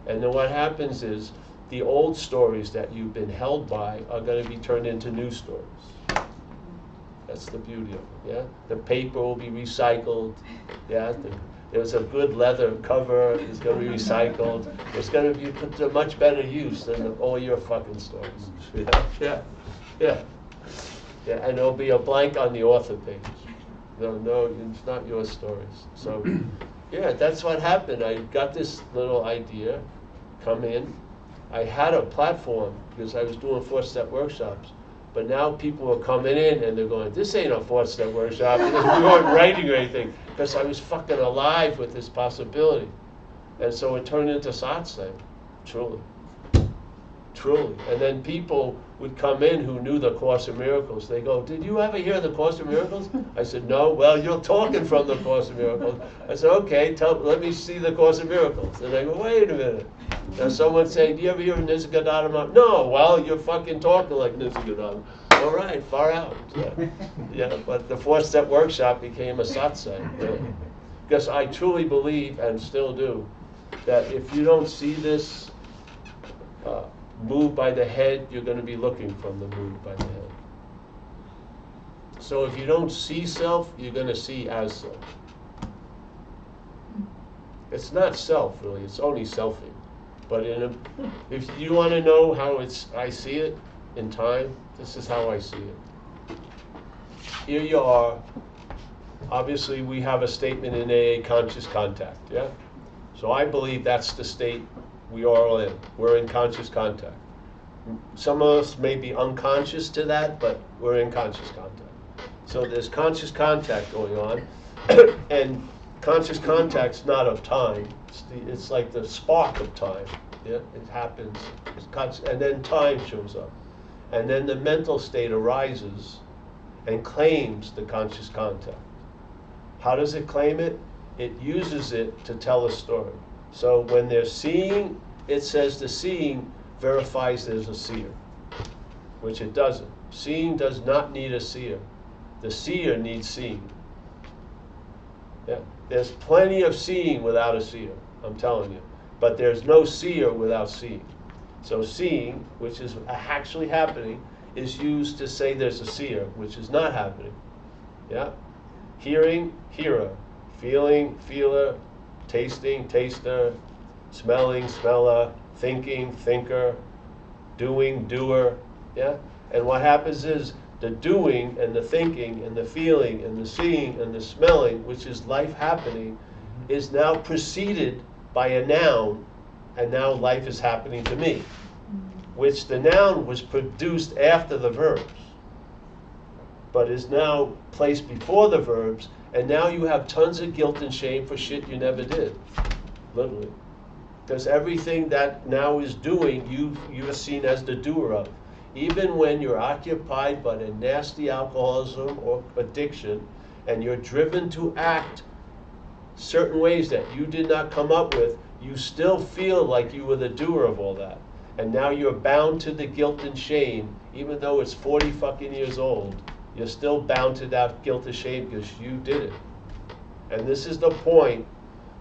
And then what happens is the old stories that you've been held by are going to be turned into new stories. That's the beauty of it, yeah? The paper will be recycled, yeah? There's a good leather cover, it's going to be recycled. It's going to be put to much better use than all your fucking stories. Yeah. And there'll be a blank on the author page. No, it's not your stories. So, yeah, that's what happened. I got this little idea, come in, I had a platform because I was doing 4-step workshops. But now people are coming in and they're going, this ain't a 4-step workshop, because we weren't writing or anything, because I was fucking alive with this possibility. And so it turned into satsang, truly. Truly. And then people would come in who knew the Course in Miracles. They go, did you ever hear the Course in Miracles? I said, no. Well, you're talking from the Course in Miracles. I said, okay, let me see the Course in Miracles. And I go, wait a minute. Now someone's saying, do you ever hear Nisargadatta? No. Well, you're fucking talking like Nisargadatta. All right, far out. Yeah, but the 4-step workshop became a satsang. Really. Because I truly believe, and still do, that if you don't see this move by the head, you're going to be looking from the move by the head. So if you don't see self, you're going to see as self. It's not self, really. It's only selfing. But if you want to know how I see it in time, this is how I see it. Here you are. Obviously, we have a statement in AA, conscious contact, yeah? So I believe that's the state we are all in. We're in conscious contact. Some of us may be unconscious to that, but we're in conscious contact. So there's conscious contact going on, and conscious contact's not of time. It's like the spark of time. Yeah, it happens, and then time shows up. And then the mental state arises and claims the conscious contact. How does it claim it? It uses it to tell a story. So when they're seeing, it says the seeing verifies there's a seer, which it doesn't. Seeing does not need a seer. The seer needs seeing. Yeah. There's plenty of seeing without a seer, I'm telling you. But there's no seer without seeing. So seeing, which is actually happening, is used to say there's a seer, which is not happening. Yeah? Hearing, hearer. Feeling, feeler. Tasting, taster. Smelling, smeller. Thinking, thinker. Doing, doer. Yeah? And what happens is the doing and the thinking and the feeling and the seeing and the smelling, which is life happening, is now preceded by a noun, and now life is happening to me, which the noun was produced after the verbs, but is now placed before the verbs, and now you have tons of guilt and shame for shit you never did, literally. Because everything that now is doing, you are seen as the doer of. Even when you're occupied by a nasty alcoholism or addiction, and you're driven to act certain ways that you did not come up with, you still feel like you were the doer of all that. And now you're bound to the guilt and shame, even though it's 40 fucking years old. You're still bound to that guilt and shame because you did it. And this is the point.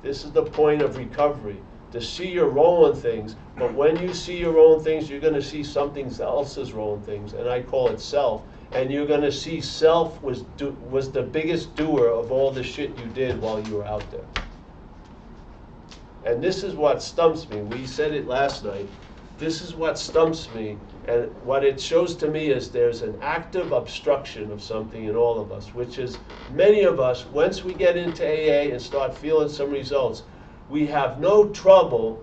This is the point of recovery. To see your role in things, but when you see your own things, you're going to see something else's role in things, and I call it self. And you're going to see self was the biggest doer of all the shit you did while you were out there. And this is what stumps me. We said it last night. This is what stumps me, and what it shows to me is there's an active obstruction of something in all of us, which is many of us, once we get into AA and start feeling some results, we have no trouble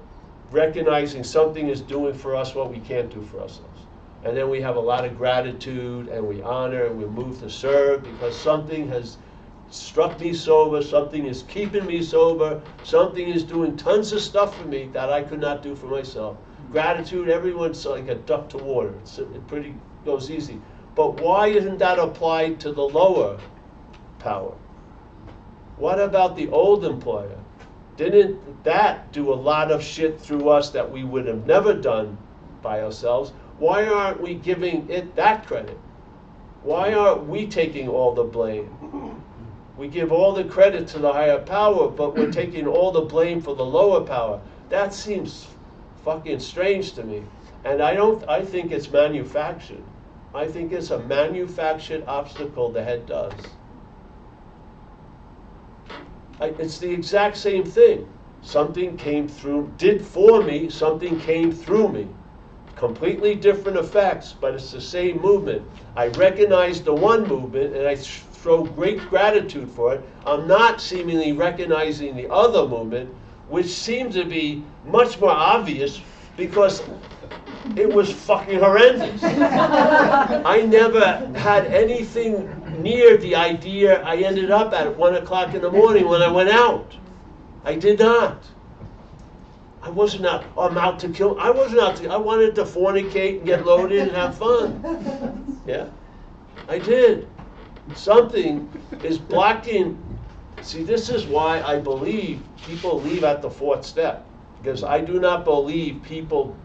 recognizing something is doing for us what we can't do for ourselves. And then we have a lot of gratitude, and we honor, and we move to serve, because something has struck me sober, something is keeping me sober, something is doing tons of stuff for me that I could not do for myself. Gratitude, everyone's like a duck to water. It pretty goes easy. But why isn't that applied to the lower power? What about the old employer? Didn't that do a lot of shit through us that we would have never done by ourselves? Why aren't we giving it that credit? Why aren't we taking all the blame? We give all the credit to the higher power, but we're taking all the blame for the lower power. That seems fucking strange to me. And I think it's manufactured. I think it's a manufactured obstacle the head does. It's the exact same thing. Something came through, did for me, something came through me. Completely different effects, but it's the same movement. I recognize the one movement and I throw great gratitude for it. I'm not seemingly recognizing the other movement, which seems to be much more obvious because it was fucking horrendous. I never had anything near the idea I ended up at 1 o'clock in the morning when I went out. I did not. I wasn't out, I'm out to kill. I wasn't out to, I wanted to fornicate and get loaded and have fun. Yeah, I did. Something is blocking. See, this is why I believe people leave at the 4th step. Because I do not believe people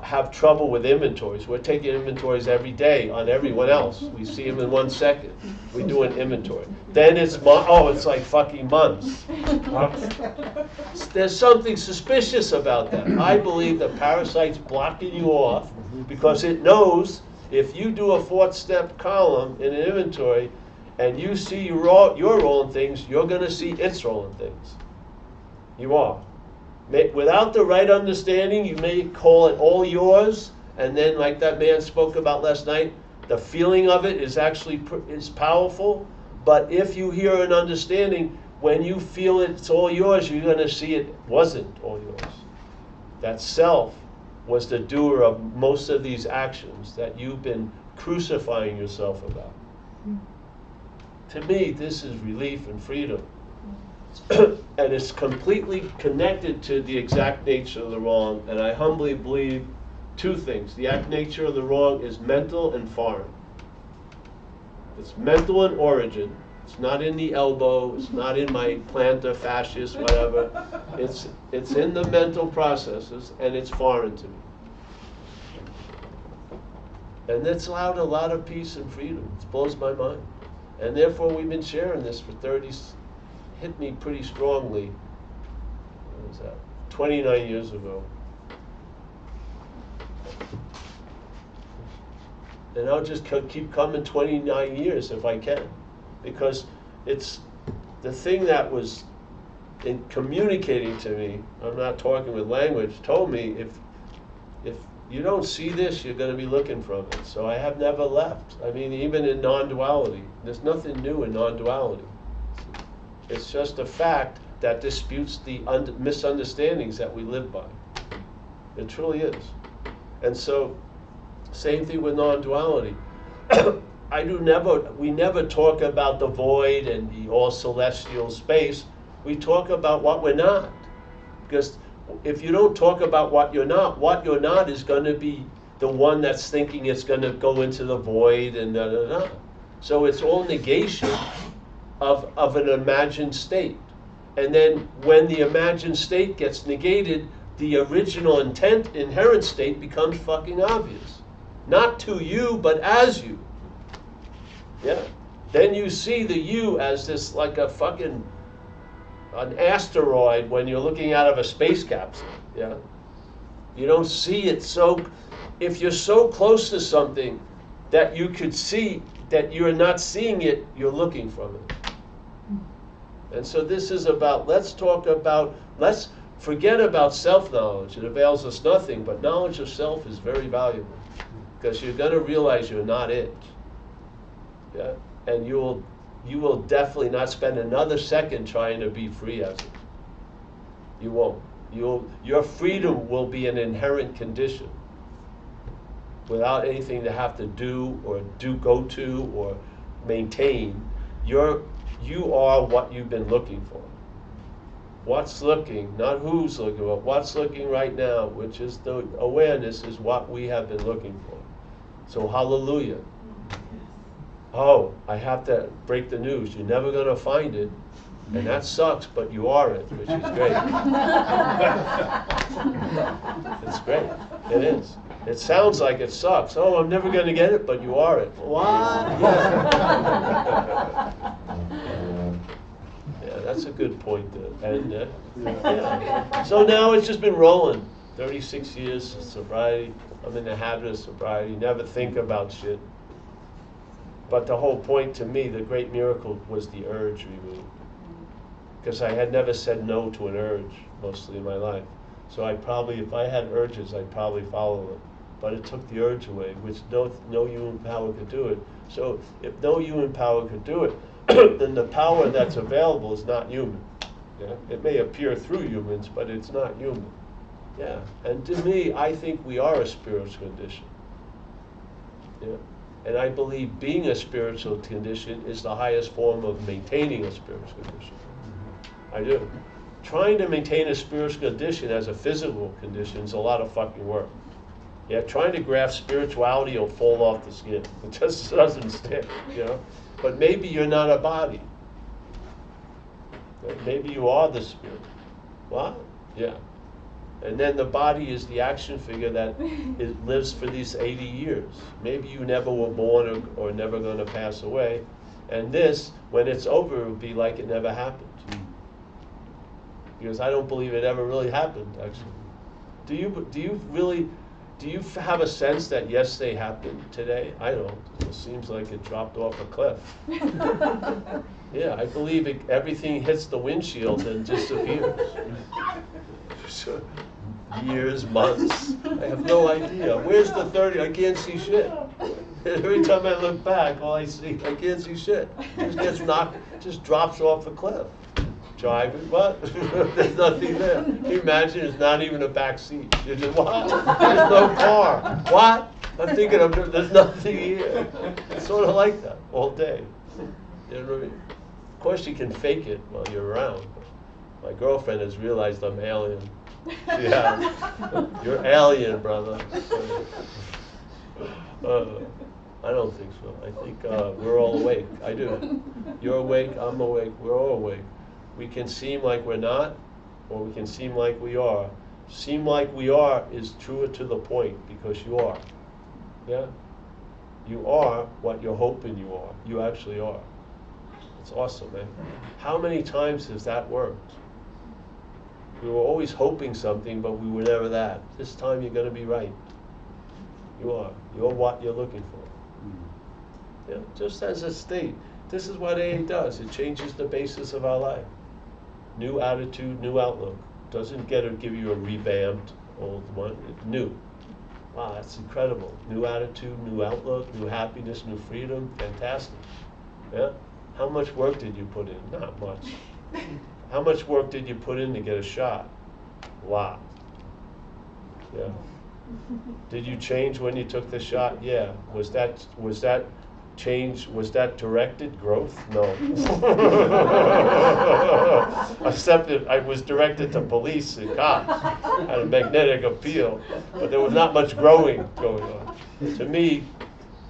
have trouble with inventories. We're taking inventories every day on everyone else. We see them in 1 second. We do an inventory. Then it's, it's like fucking months. There's something suspicious about that. I believe the parasite's blocking you off because it knows if you do a 4th step column in an inventory and you see you're rolling things, you're going to see it's rolling things. You are. Without the right understanding, you may call it all yours, and then like that man spoke about last night, the feeling of it is actually is powerful. But if you hear an understanding, when you feel it's all yours, you're going to see it wasn't all yours. That self was the doer of most of these actions that you've been crucifying yourself about. To me, this is relief and freedom. And it's completely connected to the exact nature of the wrong. And I humbly believe 2 things. The exact nature of the wrong is mental and foreign. It's mental in origin. It's not in the elbow. It's not in my plantar fasciitis, whatever. It's in the mental processes, and it's foreign to me. And it's allowed a lot of peace and freedom. It blows my mind. And therefore, we've been sharing this for 30 hit me pretty strongly. What was that? 29 years ago. And I'll just keep coming 29 years if I can. Because it's the thing that was in communicating to me, I'm not talking with language, told me if you don't see this, you're going to be looking from it. So I have never left. I mean, even in non-duality, there's nothing new in non-duality. It's just a fact that disputes the misunderstandings that we live by. It truly is. And so, same thing with non-duality. We never talk about the void and the all celestial space. We talk about what we're not. Because if you don't talk about what you're not is going to be the one that's thinking it's going to go into the void and da da da. So it's all negation of an imagined state. And then when the imagined state gets negated, the original inherent state becomes fucking obvious. Not to you, but as you. Yeah. Then you see the you as this like a fucking an asteroid when you're looking out of a space capsule. Yeah. You don't see it so. If you're so close to something that you could see that you're not seeing it, you're looking from it. And so this is about, let's forget about self-knowledge. It avails us nothing, but knowledge of self is very valuable. Because you're going to realize you're not it. Yeah? And you will definitely not spend another second trying to be free as it. You won't. Your freedom will be an inherent condition. Without anything to have to do or go to or maintain. You are what you've been looking for. What's looking, not who's looking, but what's looking right now, which is the awareness, is what we have been looking for. So hallelujah. Oh, I have to break the news. You're never going to find it. And that sucks, but you are it, which is great. It's great. It is. It sounds like it sucks. Oh, I'm never going to get it, but you are it. What? Yeah, that's a good point to end it. Yeah. So now it's just been rolling. 36 years of sobriety. I'm in the habit of sobriety. Never think about shit. But the whole point to me, the great miracle, was the urge removed. Because I had never said no to an urge mostly in my life. So I probably, if I had urges, I'd probably follow them. But it took the urge away, which no human power could do it. So if no human power could do it, then the power that's available is not human. Yeah? It may appear through humans, but it's not human. Yeah, and to me, I think we are a spiritual condition. Yeah, and I believe being a spiritual condition is the highest form of maintaining a spiritual condition. I do. Trying to maintain a spiritual condition as a physical condition is a lot of fucking work. Yeah, trying to graft spirituality will fall off the skin. It just doesn't stick, you know. But maybe you're not a body. Maybe you are the spirit. What? Yeah. And then the body is the action figure that it lives for these 80 years. Maybe you never were born or never going to pass away. And this, when it's over, it will be like it never happened. Because I don't believe it ever really happened, actually. Do you have a sense that yes, they happened today? I don't. It seems like it dropped off a cliff. Yeah, I believe everything hits the windshield and disappears. So, years, months. I have no idea. Where's the 30? I can't see shit. Every time I look back, all I see, I can't see shit. Just gets knocked, just drops off a cliff. Driving, what? There's nothing there. Can you imagine? There's not even a back seat. You're just, what? There's no car. What? I'm thinking, there's nothing here. It's sort of like that all day. You know what I mean? Of course, you can fake it while you're around. My girlfriend has realized I'm alien. Yeah, you're alien, brother. I don't think so. I think we're all awake. I do. You're awake, I'm awake, we're all awake. We can seem like we're not, or we can seem like we are. Seem like we are is truer to the point, because you are. Yeah? You are what you're hoping you are. You actually are. It's awesome, man. How many times has that worked? We were always hoping something, but we were never that. This time you're going to be right. You are. You're what you're looking for. Yeah, just as a state. This is what AA does. It changes the basis of our life. New attitude, new outlook. Doesn't give you a revamped old one. It's new. Wow, that's incredible. New attitude, new outlook, new happiness, new freedom. Fantastic. Yeah? How much work did you put in? Not much. How much work did you put in to get a shot? A lot. Yeah. Did you change when you took the shot? Yeah. Was that change, was that directed growth? No. Except that I was directed to police and cops. Had a magnetic appeal. But there was not much growing going on. To me,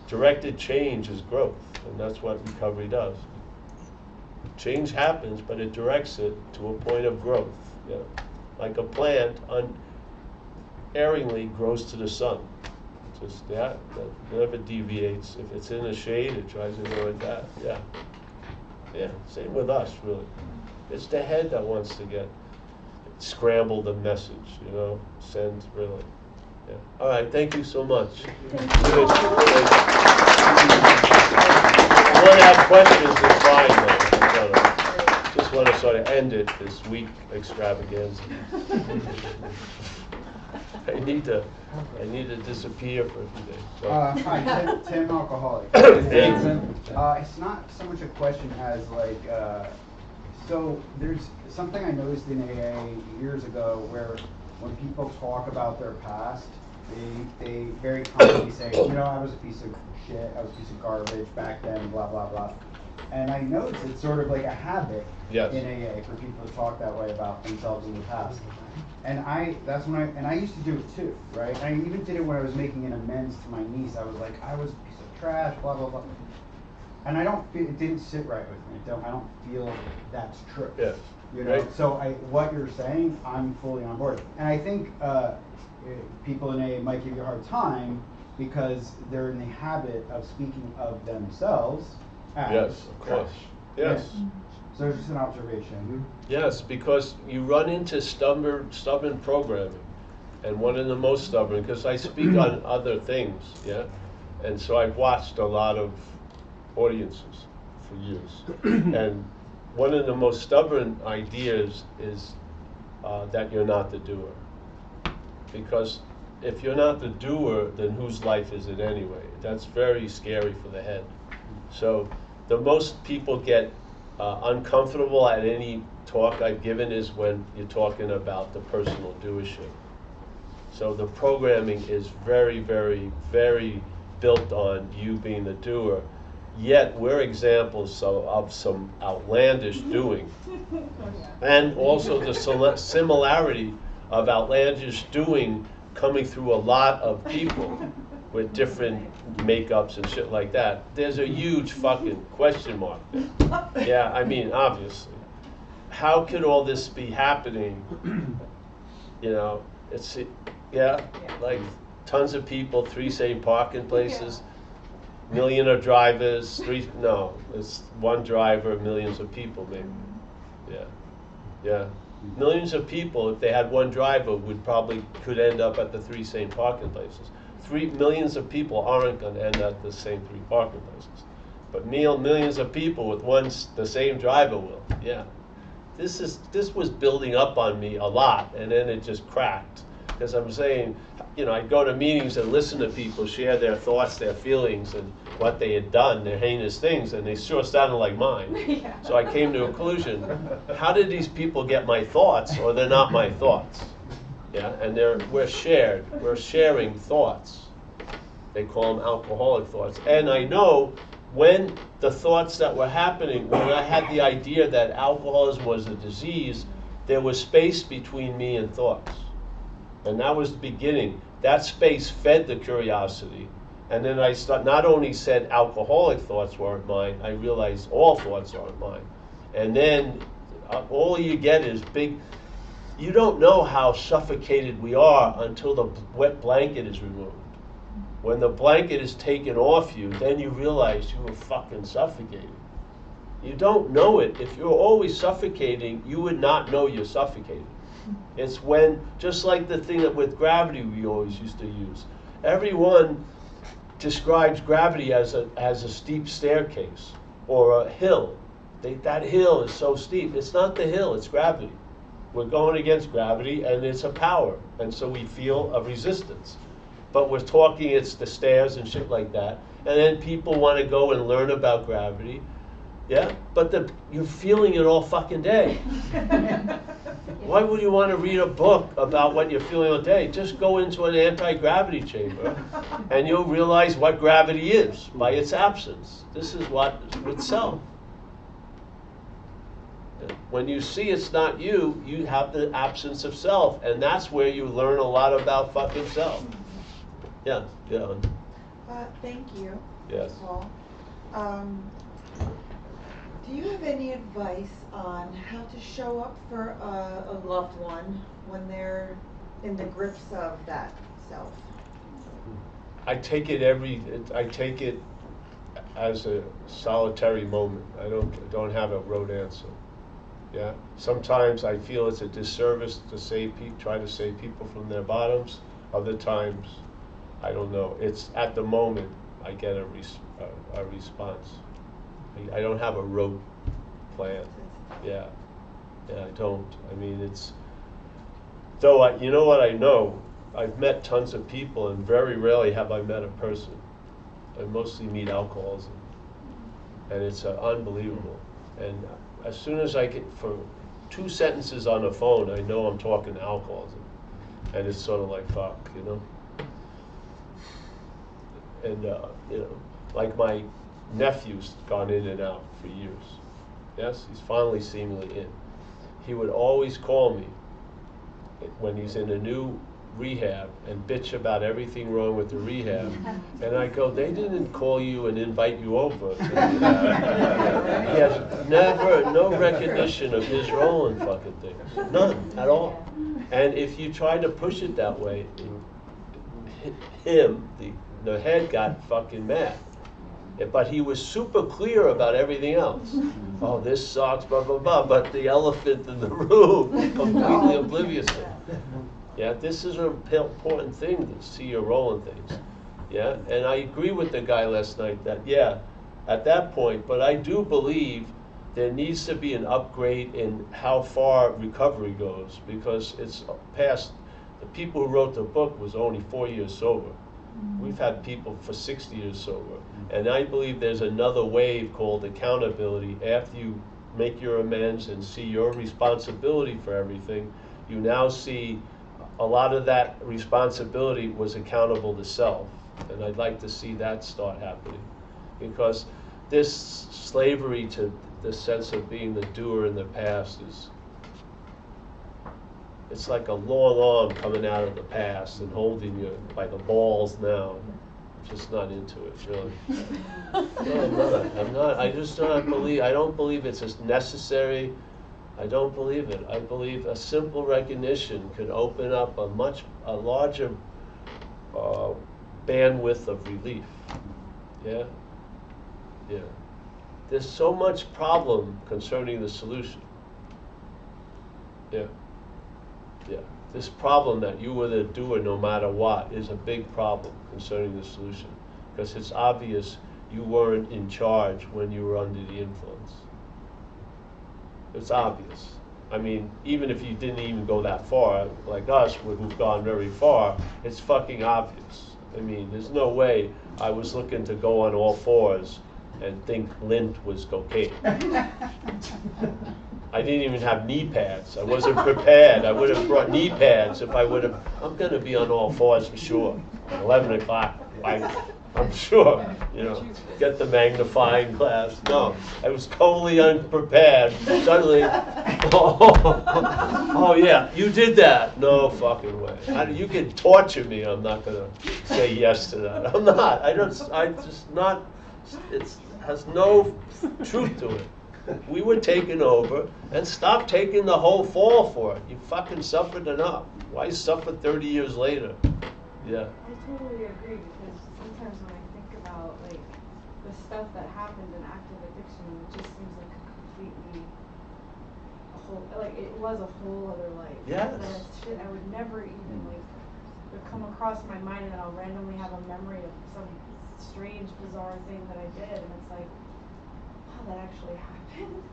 directed change is growth. And that's what recovery does. Change happens, but it directs it to a point of growth. Yeah. Like a plant unerringly grows to the sun. Just that never deviates. If it's in the shade, it tries to go like that. Yeah. Yeah. Same with us, really. It's the head that wants to get scramble the message, you know, send really. Yeah. All right. Thank you so much. Good. If you want to have questions, it's fine, though. Just want to sort of end it, this week extravaganza. I need to disappear for a few days. So. Hi, Tim Alcoholic. It's not so much a question as like, so there's something I noticed in AA years ago where when people talk about their past, they very commonly say, you know, I was a piece of shit, I was a piece of garbage back then, blah, blah, blah. And I noticed it's sort of like a habit in AA for people to talk that way about themselves in the past. And I used to do it too, right? I even did it when I was making an amends to my niece. I was like, I was a piece of trash, blah, blah, blah. And it didn't sit right with me. I don't feel that's true. Yeah. You know, right. So what you're saying, I'm fully on board. And I think people in AA might give you a hard time because they're in the habit of speaking of themselves as yes, of course. Yes. Yeah. So it's just an observation. Yes, because you run into stubborn programming, and one of the most stubborn, because I speak on other things, yeah, and so I've watched a lot of audiences for years, and one of the most stubborn ideas is that you're not the doer, because if you're not the doer, then whose life is it anyway? That's very scary for the head. So the most people get uncomfortable at any talk I've given is when you're talking about the personal doership. So the programming is very, very, very built on you being the doer. Yet we're examples of some outlandish doing. And also the similarity of outlandish doing coming through a lot of people with different makeups and shit like that. There's a huge fucking question mark there. Yeah, I mean, obviously. How could all this be happening? You know, it's, yeah, like tons of people, 3 same parking places, million of drivers, it's 1 driver, millions of people maybe. Yeah, yeah. Millions of people, if they had 1 driver, could end up at the 3 same parking places. 3 millions of people aren't going to end up at the same 3 parking places. But millions of people with the same driver will, yeah. This was building up on me a lot, and then it just cracked. Because I'm saying, you know, I'd go to meetings and listen to people share their thoughts, their feelings, and what they had done, their heinous things, and they sure sounded like mine. Yeah. So I came to a conclusion, how did these people get my thoughts, or they're not my thoughts? Yeah, and we're sharing thoughts. They call them alcoholic thoughts. And I know when the thoughts that were happening, when I had the idea that alcoholism was a disease, there was space between me and thoughts. And that was the beginning. That space fed the curiosity. And then I not only said alcoholic thoughts weren't mine, I realized all thoughts aren't mine. And then all you get is you don't know how suffocated we are until the wet blanket is removed. When the blanket is taken off you, then you realize you were fucking suffocated. You don't know it. If you're always suffocating, you would not know you're suffocating. It's when, just like the thing that with gravity we always used to use. Everyone describes gravity as a steep staircase or a hill. That hill is so steep. It's not the hill, it's gravity. We're going against gravity, and it's a power, and so we feel a resistance. But we're talking it's the stairs and shit like that. And then people want to go and learn about gravity. Yeah, but you're feeling it all fucking day. Why would you want to read a book about what you're feeling all day? Just go into an anti-gravity chamber and you'll realize what gravity is by its absence. This is what with self. When you see it's not you, you have the absence of self, and that's where you learn a lot about fucking self. Yeah, yeah. Thank you. Yes. Paul. Do you have any advice on how to show up for a loved one when they're in the grips of that self? I take it as a solitary moment. I don't have a rote answer. Yeah. Sometimes I feel it's a disservice to try to save people from their bottoms. Other times, I don't know. It's at the moment I get a response. I don't have a rote plan. Yeah, I don't. I mean, you know what I know? I've met tons of people, and very rarely have I met a person. I mostly meet alcoholism, and it's unbelievable. And as soon as I get, for 2 sentences on the phone, I know I'm talking alcoholism, and it's sort of like, fuck, you know? And, you know, like my nephew's gone in and out for years. Yes, he's finally seemingly in. He would always call me when he's in a new rehab and bitch about everything wrong with the rehab. And I go, they didn't call you and invite you over. He has no recognition of his role in fucking things. None at all. And if you try to push it that way, the head got fucking mad. But he was super clear about everything else. Oh, this sucks, blah, blah, blah. But the elephant in the room, completely oblivious to. Yeah, this is an important thing to see your role in things. Yeah, and I agree with the guy last night that, yeah, at that point, but I do believe there needs to be an upgrade in how far recovery goes, because it's past, the people who wrote the book was only 4 years sober. We've had people for 60 years sober. And I believe there's another wave called accountability. After you make your amends and see your responsibility for everything, you now see a lot of that responsibility was accountable to self. And I'd like to see that start happening. Because this slavery to the sense of being the doer in the past it's like a long arm coming out of the past and holding you by the balls now. I'm just not into it, really. No, I'm not. I just don't believe it's as necessary. I don't believe it. I believe a simple recognition could open up a larger bandwidth of relief. Yeah? Yeah. There's so much problem concerning the solution. Yeah. Yeah. This problem that you were the doer no matter what is a big problem concerning the solution. Because it's obvious you weren't in charge when you were under the influence. It's obvious. I mean, even if you didn't even go that far, like us, who've gone very far, it's fucking obvious. I mean, there's no way I was looking to go on all fours and think lint was cocaine. I didn't even have knee pads. I wasn't prepared. I would have brought knee pads if I would have. I'm going to be on all fours for sure. 11 o'clock, I'm sure, get the magnifying glass. No, I was totally unprepared. Suddenly, oh yeah, you did that. No fucking way. You can torture me. I'm not going to say yes to that. I'm not. It has no truth to it. We were taken over, and stop taking the whole fall for it. You fucking suffered enough. Why suffer 30 years later? Yeah. I totally agree, because sometimes when I think about like the stuff that happened in active addiction, it just seems like it was a whole other life. Yes. And it's shit I would never even would come across my mind, and then I'll randomly have a memory of some strange, bizarre thing that I did, and it's like, wow, that actually happened.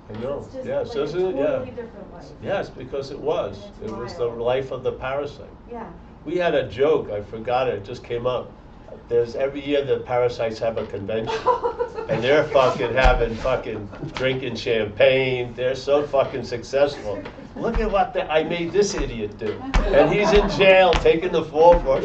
I know. It's just Yes, like isn't a it? totally Yeah. different life. Yes, because it was. It was the life of the parasite. Yeah. We had a joke, I forgot it just came up. There's every year the parasites have a convention, and they're fucking drinking champagne. They're so fucking successful. Look at what I made this idiot do, and he's in jail taking the fall for it.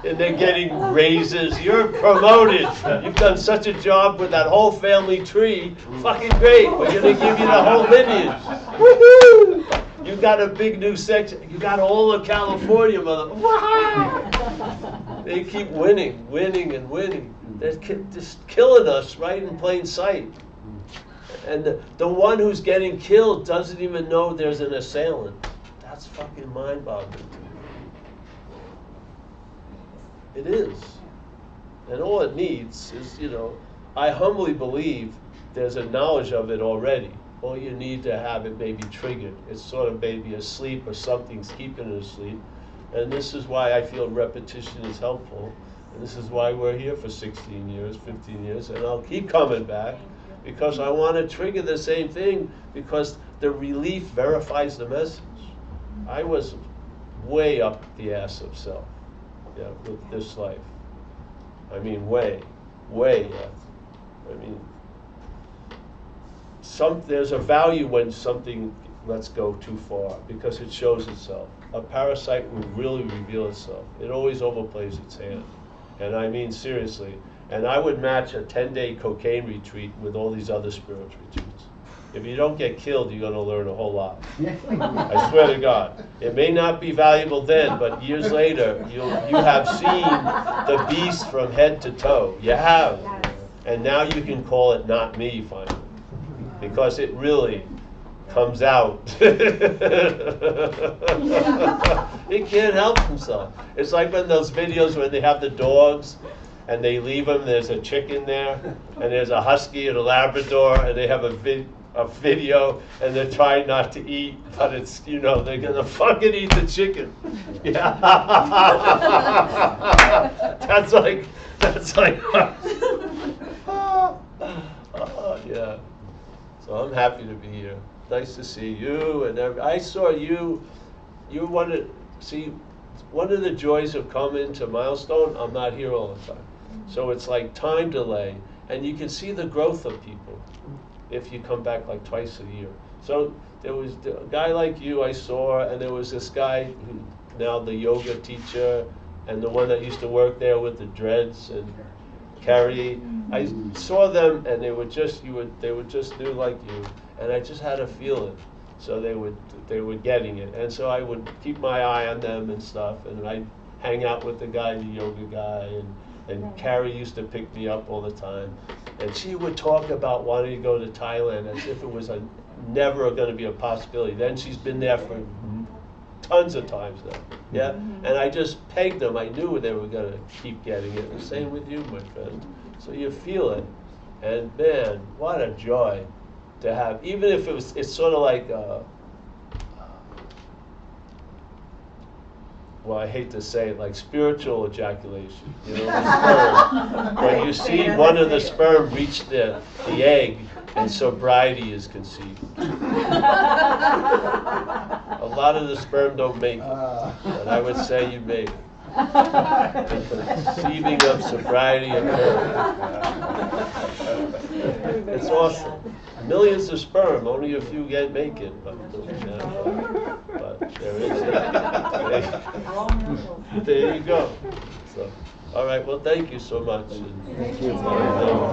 And they're getting raises. You're promoted. You've done such a job with that whole family tree. Fucking great. We're gonna give you the whole lineage. Woohoo! You got a big new section. You got all of California, mother. They keep winning, and winning. They're just killing us right in plain sight. And the one who's getting killed doesn't even know there's an assailant. That's fucking mind-boggling to me. It is. And all it needs is, I humbly believe there's a knowledge of it already. All you need to have it maybe triggered. It's sort of maybe asleep or something's keeping it asleep. And this is why I feel repetition is helpful. And this is why we're here for 16 years, 15 years, and I'll keep coming back because I want to trigger the same thing because the relief verifies the message. I was way up the ass of self, with this life. I mean, way up. I mean, there's a value when something lets go too far because it shows itself. A parasite will really reveal itself. It always overplays its hand. And I mean seriously. And I would match a 10-day cocaine retreat with all these other spiritual retreats. If you don't get killed, you're going to learn a whole lot. I swear to God. It may not be valuable then, but years later, you have seen the beast from head to toe. You have. And now you can call it not me, finally. Because it really comes out. It can't help himself. It's like when those videos when they have the dogs and they leave them, there's a chicken there, and there's a husky and a Labrador, and they have a video, and they're trying not to eat, but it's, they're gonna fucking eat the chicken. Yeah. That's like, yeah. So I'm happy to be here. Nice to see you and I saw you. You wanted see one of the joys of coming to Milestone. I'm not here all the time, so it's like time delay, and you can see the growth of people if you come back like twice a year. So there was a guy like you I saw, and there was this guy who now the yoga teacher, and the one that used to work there with the dreads, and Carrie. I saw them, and they were just they were just new like you, and I just had a feeling. So they were getting it, and so I would keep my eye on them and stuff, and I'd hang out with the guy, the yoga guy, and Carrie used to pick me up all the time, and she would talk about wanting to go to Thailand as if it was never going to be a possibility. Then she's been there for tons of times now, yeah? And I just pegged them. I knew they were going to keep getting it. The same with you, my friend. So you feel it, and man, what a joy to have. Even if it's sort of like, well, I hate to say it, like spiritual ejaculation, you know, the sperm. When you see one of the sperm reach the egg, and sobriety is conceived. A lot of the sperm don't make it, but I would say you made it. Conceiving of sobriety and birth. It's awesome. Millions of sperm, only a few make it, but there is it. There you go. So, all right, well, thank you so much. Thank you.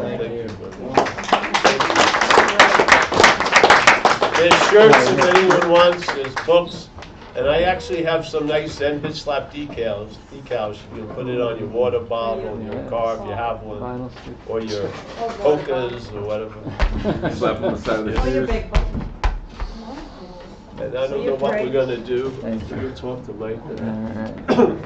Thank you. There's shirts if anyone wants, there's books, and I actually have some nice Zen Bitch Slap decals. You can put it on your water bottle, your car if you have one, or your polkas or whatever. Slap on the side of the Oh, your shoes. big one. And I don't know what we're gonna do. Thank you. We'll talk to Mike. All right.